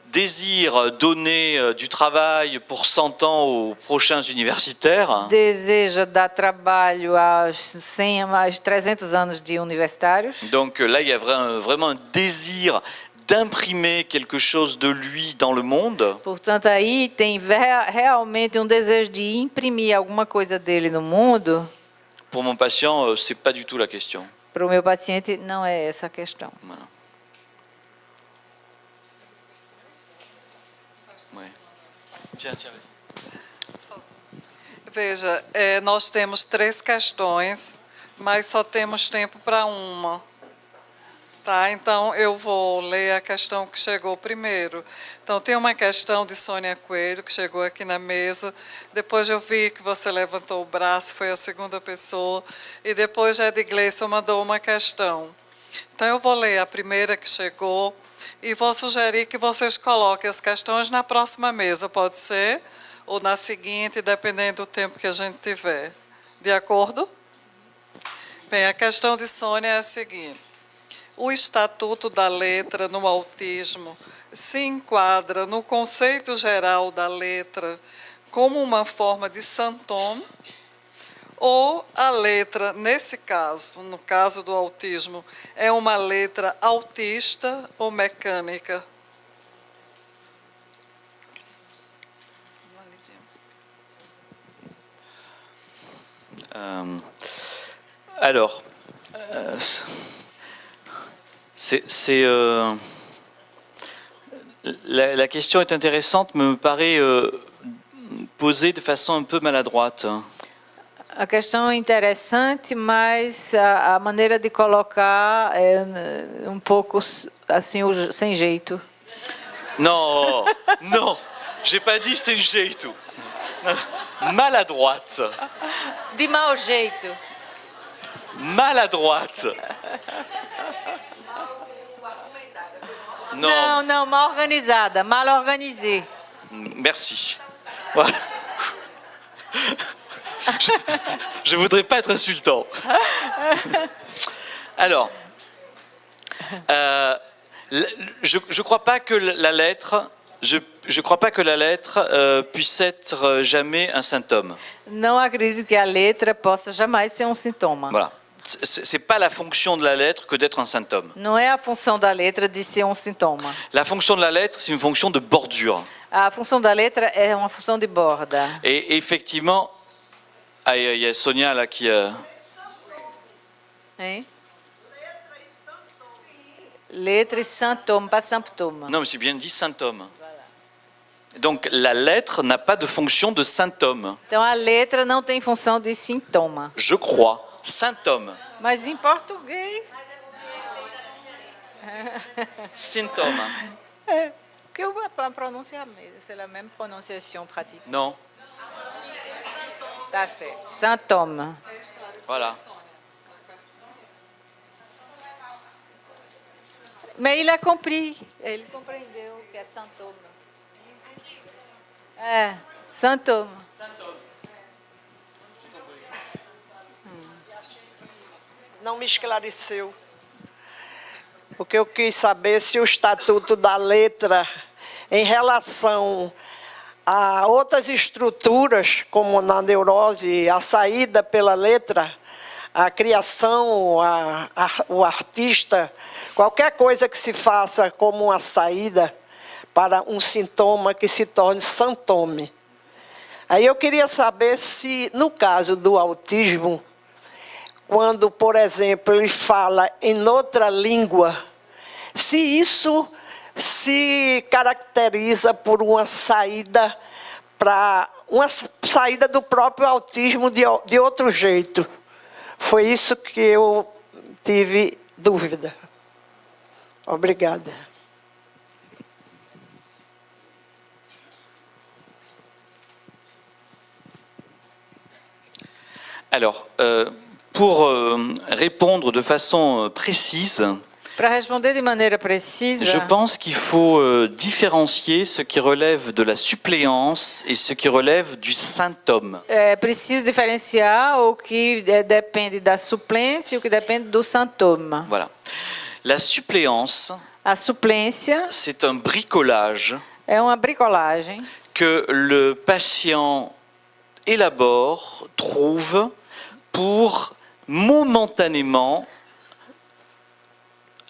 désire donner du travail pour 100 ans aux prochains universitaires, deseja dar trabalho aos 100, mais 300 anos de universitários. donc là il y a vraiment un désir d'imprimer quelque chose de lui dans le monde. Portanto, aí tem realmente um desejo de imprimir alguma coisa dele no mundo. Pour mon patient, c'est pas du tout la question. Para o meu paciente, não é essa a questão. Voilà. Ouais. Tiens, vas-y. Veja, nós temos 3 questões, mas só temos tempo para uma. Tá? Então, eu vou ler a questão que chegou primeiro. Então, tem uma questão de Sônia Coelho, que chegou aqui na mesa. Depois eu vi que você levantou o braço, foi a segunda pessoa. E depois Ed Gleison mandou uma questão. Então, eu vou ler a primeira que chegou e vou sugerir que vocês coloquem as questões na próxima mesa, pode ser? Ou na seguinte, dependendo do tempo que a gente tiver. De acordo? Bem, a questão de Sônia é a seguinte. O Estatuto da Letra no Autismo se enquadra no conceito geral da letra como uma forma de sintoma, ou a letra, nesse caso, no caso do autismo, é uma letra autista ou mecânica? Alors, la question est intéressante, mais me paraît posée de façon un peu maladroite. A questão é interessante, mas a maneira de colocar é um pouco assim, sem jeito. Non, non, j'ai pas dit sem jeito. Maladroite. De mau jeito. Maladroite. Não, não, mal organizada, mal organisée. Merci. Voilà. Je voudrais pas être insultant. Alors, je crois pas que la lettre, je crois pas que la lettre puisse être jamais un symptôme. Não acredito que a letra possa jamais ser um sintoma. Voilà. C'est pas la fonction de la lettre que d'être un symptôme. Não é a função da letra de ser um sintoma. La fonction de la lettre, c'est une fonction de bordure. A função da letra é uma função de borda. Et effectivement, il y a Sonia là qui... Hein? Letra e symptôme, pas symptôme. Non, mais c'est bien dit symptôme. Donc la lettre n'a pas de fonction de symptôme. Então a letra não tem função de sintoma. Je crois. Symptôme. Mas em português. Symptôme. Porque a pronúncia é a mesma, c'est la même prononciation pratique. Non. Tá certo. Symptôme. Voilà. Mais il a compris. Ele compreendeu que é symptôme. É, symptôme. Não me esclareceu. Porque eu quis saber se o estatuto da letra, em relação a outras estruturas, como na neurose, a saída pela letra, a criação, o artista, qualquer coisa que se faça como uma saída para um sintoma que se torne sintome. Aí eu queria saber se, no caso do autismo, quando, por exemplo, ele fala em outra língua, se isso se caracteriza por uma saída do próprio autismo de outro jeito. Foi isso que eu tive dúvida. Obrigada. Alors, pour répondre de façon précise, Para responder de maneira precisa, je pense qu'il faut différencier ce qui relève de la suppléance et ce qui relève du symptôme. é preciso diferenciar o que depende da suplência e o que depende do sintoma. Voilà. La suppléance, A suplência c'est un bricolage é uma bricolagem que le patient élabore, trouve pour momentanément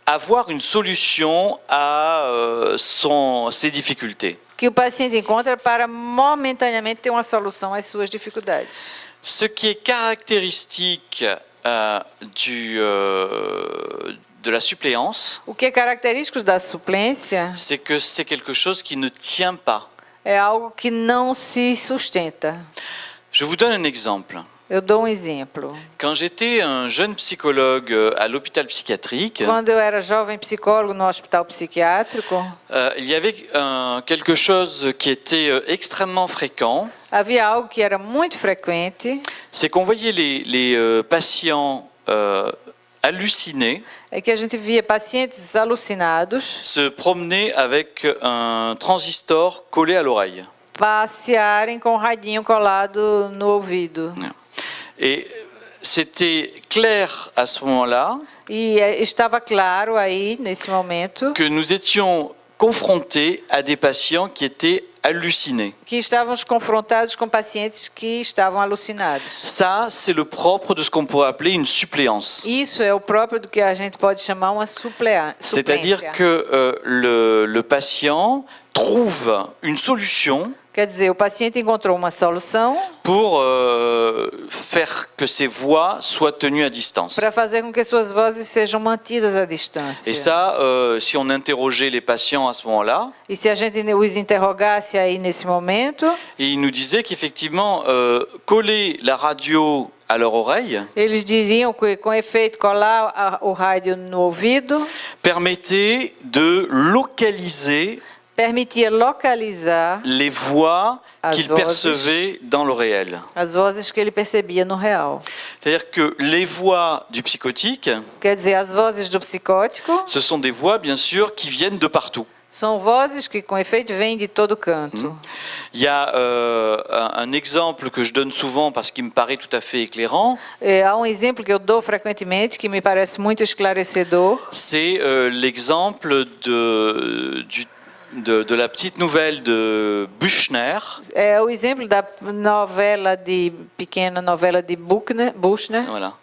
avoir une solution à ses difficultés. que o paciente encontra para momentaneamente ter uma solução às suas dificuldades. Ce qui est caractéristique de la suppléance, O que é característico da suplência c'est que c'est quelque chose qui ne tient pas. é algo que não se sustenta. Je vous donne un exemple. Eu dou um exemplo. Quand j'étais un jeune psychologue à l'hôpital psychiatrique, Quando eu era jovem psicólogo no hospital psiquiátrico, il y avait quelque chose qui était extrêmement fréquent, havia algo que era muito frequente, c'est qu'on voyait les patients hallucinés é que a gente via pacientes alucinados se promener avec un transistor collé à l'oreille. passearem com o radinho colado no ouvido. Et c'était clair à ce moment-là E estava claro aí, nesse momento, que nous étions confrontés à des patients qui étaient hallucinés. que estávamos confrontados com pacientes que estavam alucinados. Ça, c'est le propre de ce qu'on pourrait appeler une suppléance. Isso é o próprio do que a gente pode chamar uma suplência. C'est-à-dire que le patient trouve une solution Quer dizer, o paciente encontrou uma solução pour faire que ses voix soient tenues à distance. para fazer com que suas vozes sejam mantidas à distância. Et ça, si on interrogeait les patients à ce moment-là, E se a gente os interrogasse aí nesse momento, ils nous disaient qu'effectivement, coller la radio à leur oreille eles diziam que, com efeito, colar o rádio no ouvido permettait de localiser permitia localizar les voix As qu'ils vozes. percevaient dans le réel. as vozes que ele percebia no real. C'est-à-dire que les voix du psychotique, Quer dizer, as vozes do psicótico ce sont des voix, bien sûr, qui viennent de partout. são vozes que, com efeito, vêm de todo canto. Il y a un exemple que je donne souvent parce qu'il me paraît tout à fait éclairant, Há um exemplo que eu dou frequentemente que me parece muito esclarecedor. c'est l'exemple de la petite nouvelle de Büchner, É o exemplo da pequena novela de Buchner, voilà,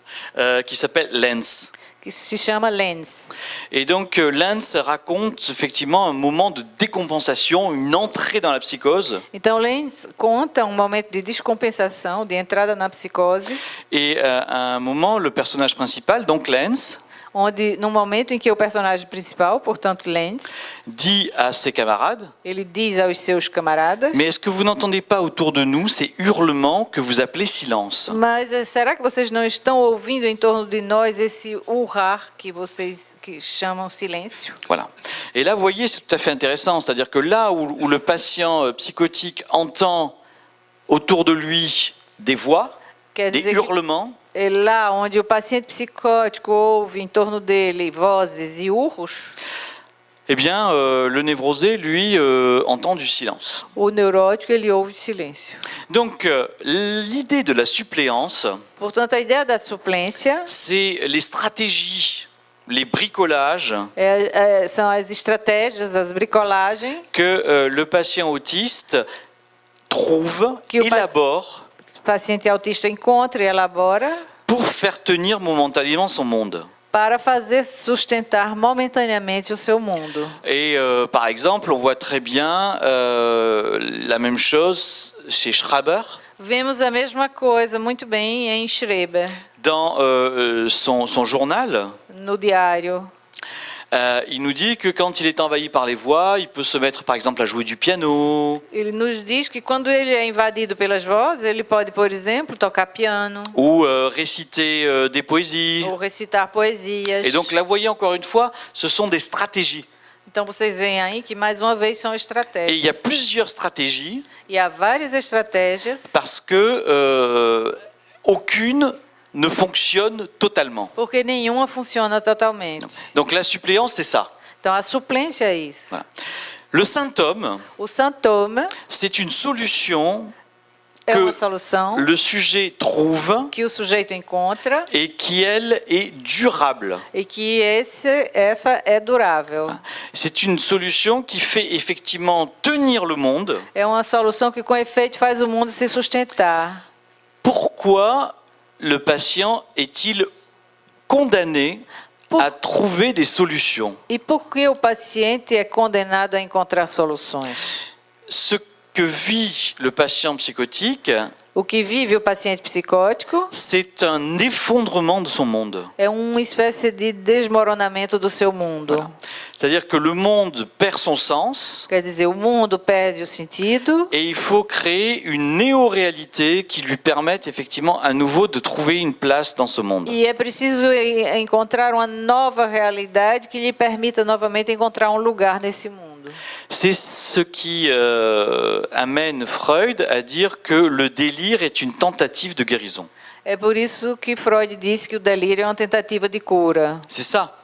qui s'appelle Lenz. que se chama Lenz. Et donc Lenz raconte effectivement un moment de décompensation, une entrée dans la psychose. Então, Lenz conta um momento de descompensação, de entrada na psicose, Et à un moment, le personnage principal, donc Lenz, onde, no momento em que o personagem principal, portanto Lentz, dit à ses camarades, ele diz aos seus camaradas, mais est-ce que vous n'entendez pas autour de nous ces hurlements que vous appelez silence? mas será que vocês não estão ouvindo em torno de nós esse urrar que vocês que chamam silêncio? Voilà. Et là, vous voyez, c'est tout à fait intéressant. C'est-à-dire que là où le patient psychotique entend autour de lui des voix, Quer des dizer hurlements, que é lá onde o paciente psicótico ouve em torno dele vozes e urros, eh bien, le névrosé, lui, entend du silence. o neurótico ele ouve silêncio. Donc, l'idée de la suppléance, Portanto, a ideia da suplência c'est les stratégies, les bricolages são as estratégias, as bricolagens que le patient autiste trouve, Que o élabore, que o paciente autista encontra e elabora pour faire tenir momentanément son monde. para fazer sustentar momentaneamente o seu mundo. Et par exemple, on voit très bien la même chose chez Schraber, Vemos a mesma coisa muito bem em Schreber, dans son journal. no diário. Il nous dit que quand il est envahi par les voix, il peut se mettre par exemple à jouer du piano Ele nos diz que quando ele é invadido pelas vozes, ele pode, por exemplo, tocar piano ou réciter des poésies. ou recitar poesias. Et donc là, vous voyez encore une fois, ce sont des stratégies. Então vocês veem aí que mais uma vez são Et estratégias. il y a plusieurs stratégies E há várias estratégias parce que aucune ne fonctionne totalement. porque nenhuma funciona totalmente. Donc la suppléance, c'est ça. Então a suplência é isso. Voilà. Le symptôme, O sintoma c'est une solution é uma que solução le sujet trouve que o sujeito encontra et qui, elle, est durable. e que essa é durável. C'est une solution qui fait effectivement tenir le monde. É uma solução que, com efeito, faz o mundo se sustentar. Pourquoi le patient est-il condamné à trouver des solutions? E por que o paciente é condenado a encontrar soluções? Ce que vit le patient psychotique, O que vive o paciente psicótico c'est un effondrement de son monde. é uma espécie de desmoronamento do seu mundo. C'est-à-dire que le monde perd son sens Quer dizer, o mundo perde o sentido et il faut créer une néo-réalité qui lui permette effectivement à nouveau de trouver une place dans ce monde. e é preciso encontrar uma nova realidade que lhe permita novamente encontrar um lugar nesse mundo. C'est ce qui amène Freud à dire que le délire est une tentative de guérison. É por isso que Freud disse que o delírio é uma tentativa de cura. C'est ça.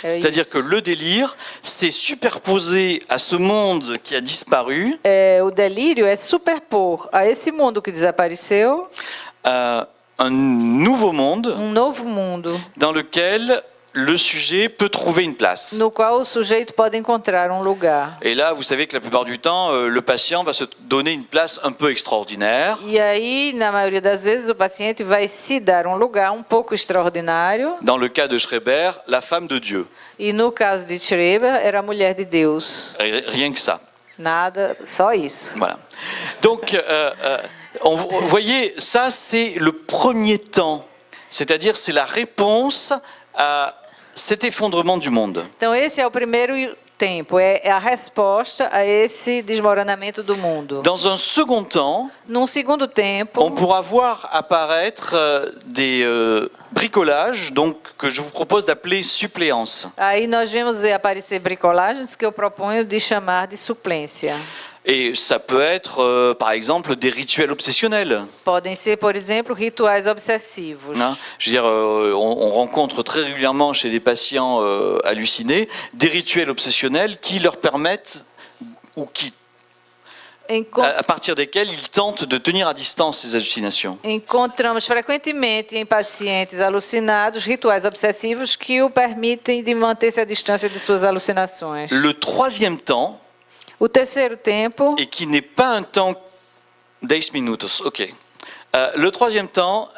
É C'est-à-dire isso. que le délire, c'est superposé à ce monde qui a disparu O delírio é superpor a esse mundo que desapareceu un nouveau monde novo mundo, dans lequel le sujet peut trouver une place. no qual o sujeito pode encontrar um lugar. Et là, vous savez que la plupart du temps, le patient va se donner une place un peu extraordinaire. E aí, na maioria das vezes, o paciente vai se dar um lugar um pouco extraordinário. Dans le cas de Schreber, la femme de Dieu. E no caso de Schreber, era a mulher de Deus. Rien que ça. Nada, só isso. Voilà. Donc, vous voyez, ça, c'est le premier temps. C'est-à-dire, c'est la réponse à cet effondrement du monde. Então, esse é o primeiro tempo, é a resposta a esse desmoronamento do mundo. Dans un second temps, Num segundo tempo, on pourra voir apparaître des bricolages, donc que je vous propose d'appeler suppléance. aí nós vemos ver aparecer bricolagens que eu proponho de chamar de suplência. Et ça peut être, par exemple, des rituels obsessionnels. Podem ser, por exemplo, rituais obsessivos. Hein. Je veux dire, on rencontre très régulièrement chez des patients hallucinés des rituels obsessionnels qui leur permettent, ou qui, à partir desquels ils tentent de tenir à distance ces hallucinations. Encontramos frequentemente em pacientes alucinados rituais obsessivos que o permitem de manter-se à distância de suas alucinações. Le troisième temps, O terceiro tempo, et qui n'est pas un temps 10 minutos, ok. Le troisième temps,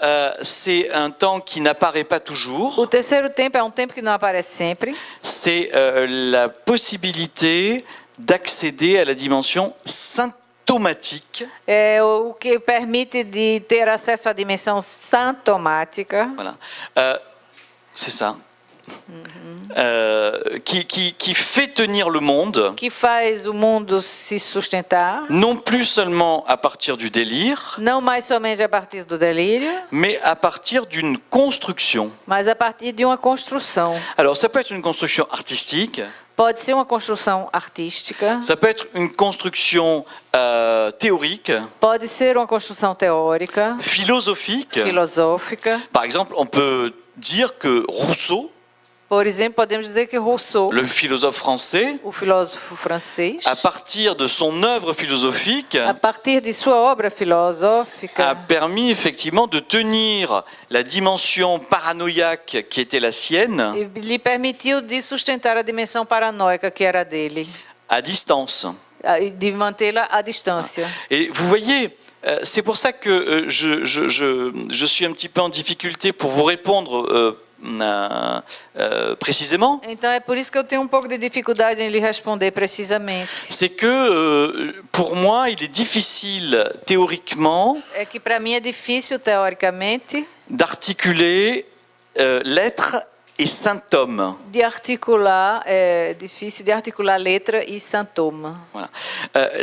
c'est un temps qui n'apparaît pas toujours. o terceiro tempo é um tempo que não aparece sempre. C'est la possibilité d'accéder à la dimension symptomatique. É o que permite de ter acesso à dimensão sintomática. Voilà. C'est ça. qui fait tenir le monde, que faz o mundo se sustentar, non plus seulement à partir du délire, não mais somente a partir do delírio, mais à partir d'une construction. mas a partir de uma construção. Alors ça peut être une construction artistique, Pode ser uma construção artística, ça peut être une construction théorique, pode ser uma construção teórica, philosophique. filosófica. Par exemple, on peut dire que Rousseau, Por exemplo, podemos dizer que Rousseau, le philosophe français, o filósofo francês, à partir de son œuvre philosophique, a partir de sua obra a filosófica, permis effectivement de tenir la dimension paranoïaque qui était la sienne lhe permitiu de sustentar a dimensão paranoica que era dele, à distance. de mantê-la à distância. Et vous voyez, c'est pour ça que je suis un petit peu en difficulté pour vous répondre précisément. Então é por isso que eu tenho um pouco de dificuldade em lhe responder precisamente. C'est que pour moi, il est difficile théoriquement É que para mim é difícil teoricamente d'articuler l'être et symptôme. de articular, é difícil de articular letra e sintoma. Voilà.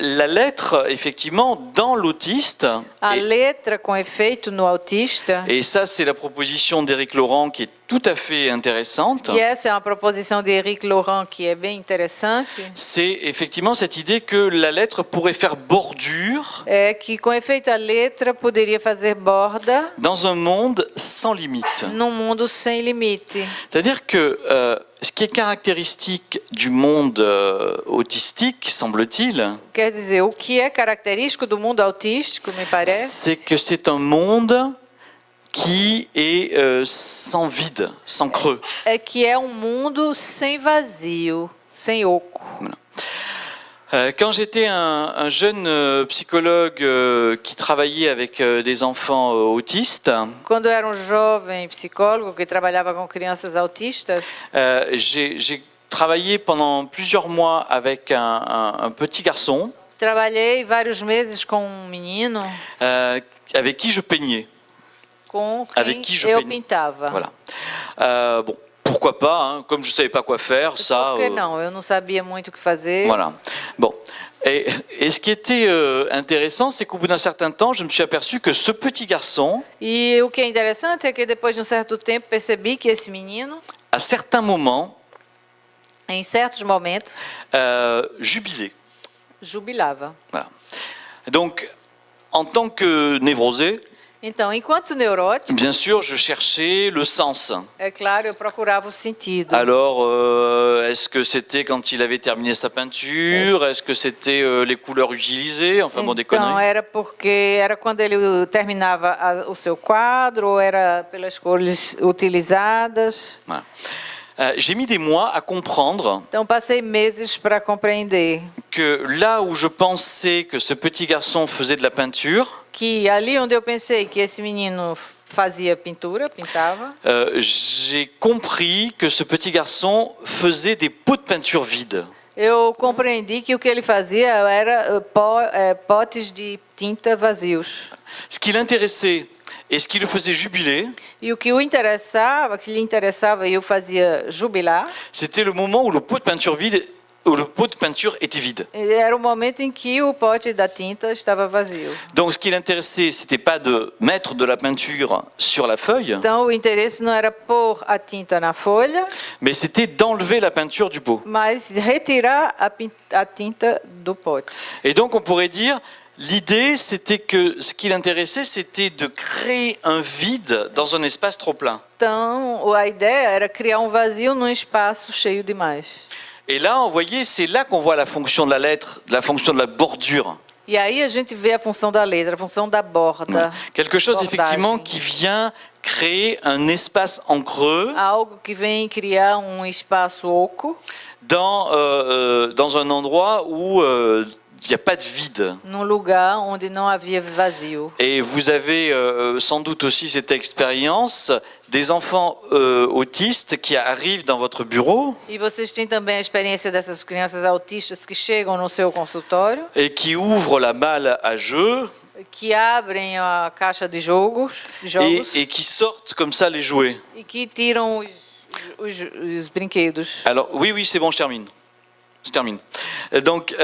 La lettre, effectivement, dans l'autiste, A letra com efeito no autista, et ça c'est la proposition d'Éric Laurent qui est tout à fait intéressante, e essa é uma proposição de Éric Laurent que é bem interessante, c'est effectivement cette idée que la lettre pourrait faire bordure é que com efeito a letra poderia fazer borda dans un monde sans limite. num mundo sem limite. C'est-à-dire que ce qui est caractéristique du monde autistique, semble-t-il, Quer dizer, o que é característico do mundo autístico, me c'est parece, que c'est un monde qui est sans vide, sans creux. é que é um mundo sem vazio, sem oco. Quand j'étais un jeune psychologue qui travaillait avec des enfants autistes, Quando eu era um jovem psicólogo que trabalhava com crianças autistas, j'ai travaillé pendant plusieurs mois avec un petit garçon trabalhei vários meses com um menino avec qui je peignais. com Avec quem qui je eu peignais. pintava. Voilà. Bon, pourquoi pas, hein, comme je ne savais pas quoi faire, ça... Por que não? Eu não sabia muito o que fazer. Voilà. Bon. Et ce qui était intéressant, c'est qu'au bout d'un certain temps, je me suis aperçu que ce petit garçon, E o que é interessante é que depois de um certo tempo percebi que esse menino, à certains moments, em certos momentos, jubilait. jubilava. Voilà. Donc, en tant que névrosé, Então, enquanto neurótico, bien sûr, je cherchais le sens. é claro, eu procurava o sentido. Alors, est-ce que c'était quand il avait terminé sa peinture? Est-ce que c'était les couleurs utilisées? Enfin, bon, des Então, conneries. era porque era quando ele terminava o seu quadro, ou era pelas cores utilizadas. Voilà. J'ai mis des mois à comprendre Então, passei meses para compreender que là où je pensais que ce petit garçon faisait de la peinture, que ali onde eu pensei que esse menino fazia pintura, pintava, j'ai compris que ce petit garçon faisait des pots de peinture vides. eu compreendi que o que ele fazia era potes de tinta vazios. Ce qui l'intéressait et ce qui le faisait jubiler, E o que o interessava, que lhe interessava e o fazia jubilar, c'était le moment où le pot de peinture vide, où le pot de peinture était vide. era o momento em que o pote da tinta estava vazio. Donc ce qui l'intéressait, c'était pas de mettre de la peinture sur la feuille, Então, o interesse não era pôr a tinta na folha, mais c'était d'enlever la peinture du pot. mas retirar a tinta do pote. Et donc on pourrait dire, l'idée c'était que ce qui l'intéressait, c'était de créer un vide dans un espace trop plein. Então, a ideia era criar um vazio num espaço cheio demais. Et là, vous voyez, c'est là qu'on voit la fonction de la lettre, la fonction de la bordure. E aí a gente vê a função da letra, a função da borda. Quelque chose bordagem. effectivement qui vient créer un espace en creux Algo que vem criar um espaço oco dans un endroit où il n'y a pas de vide. num lugar onde não havia vazio. Et vous avez sans doute aussi cette expérience des enfants autistes qui arrivent dans votre bureau E vocês têm também a experiência dessas crianças autistas que chegam no seu consultório, et qui ouvrent la balle à jeu que abrem a caixa de jogos et qui sortent comme ça les jouets. e que tiram Os brinquedos. Alors, oui, oui, c'est bon, je termine. Je termine. Donc,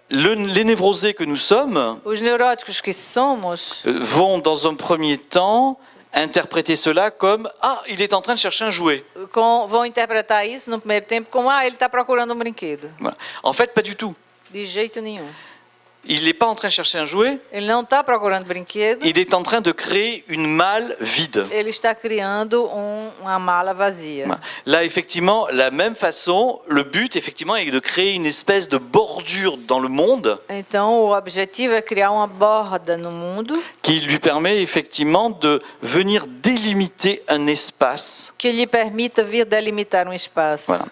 les névrosés que nous sommes Os neuróticos que somos vont, dans un premier temps, interpréter cela comme « Ah, il est en train de chercher un jouet vão interpretar isso no primeiro tempo como ele está procurando um brinquedo. ». Voilà. En fait, pas du tout. De jeito nenhum. Il n'est pas en train de chercher un jouet, Ele não está procurando brinquedo. il est en train de créer une malle vide. Ele está criando uma mala vazia. Voilà. Là, effectivement, la même façon, le but, effectivement, est de créer une espèce de bordure dans le monde Então, o objetivo é criar uma borda no mundo qui lui permet, effectivement, de venir délimiter un espace. que lhe permita vir delimitar um espaço. Voilà.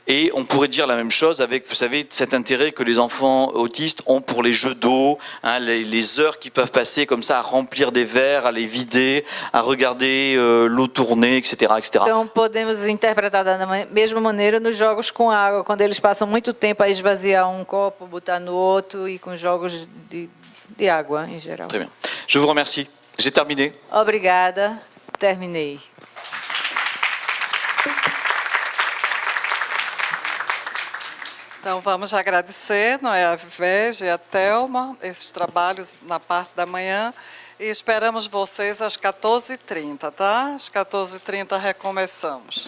Et on pourrait dire la même chose avec, vous savez, cet intérêt que les enfants autistes ont pour les jeux d'eau, hein, les heures qu'ils peuvent passer comme ça à remplir des verres, à les vider, à regarder l'eau tourner, etc., etc. Então, podemos interpretar da mesma maneira nos jogos com água, quando eles passam muito tempo a esvaziar um copo, botar no outro, e com jogos de água em geral. Très bien. Je vous remercie. J'ai terminé. Obrigada, terminei. Então, vamos agradecer, não é, a Vivege e a Thelma, esses trabalhos na parte da manhã, e esperamos vocês às 14h30, tá? Às 14h30 recomeçamos.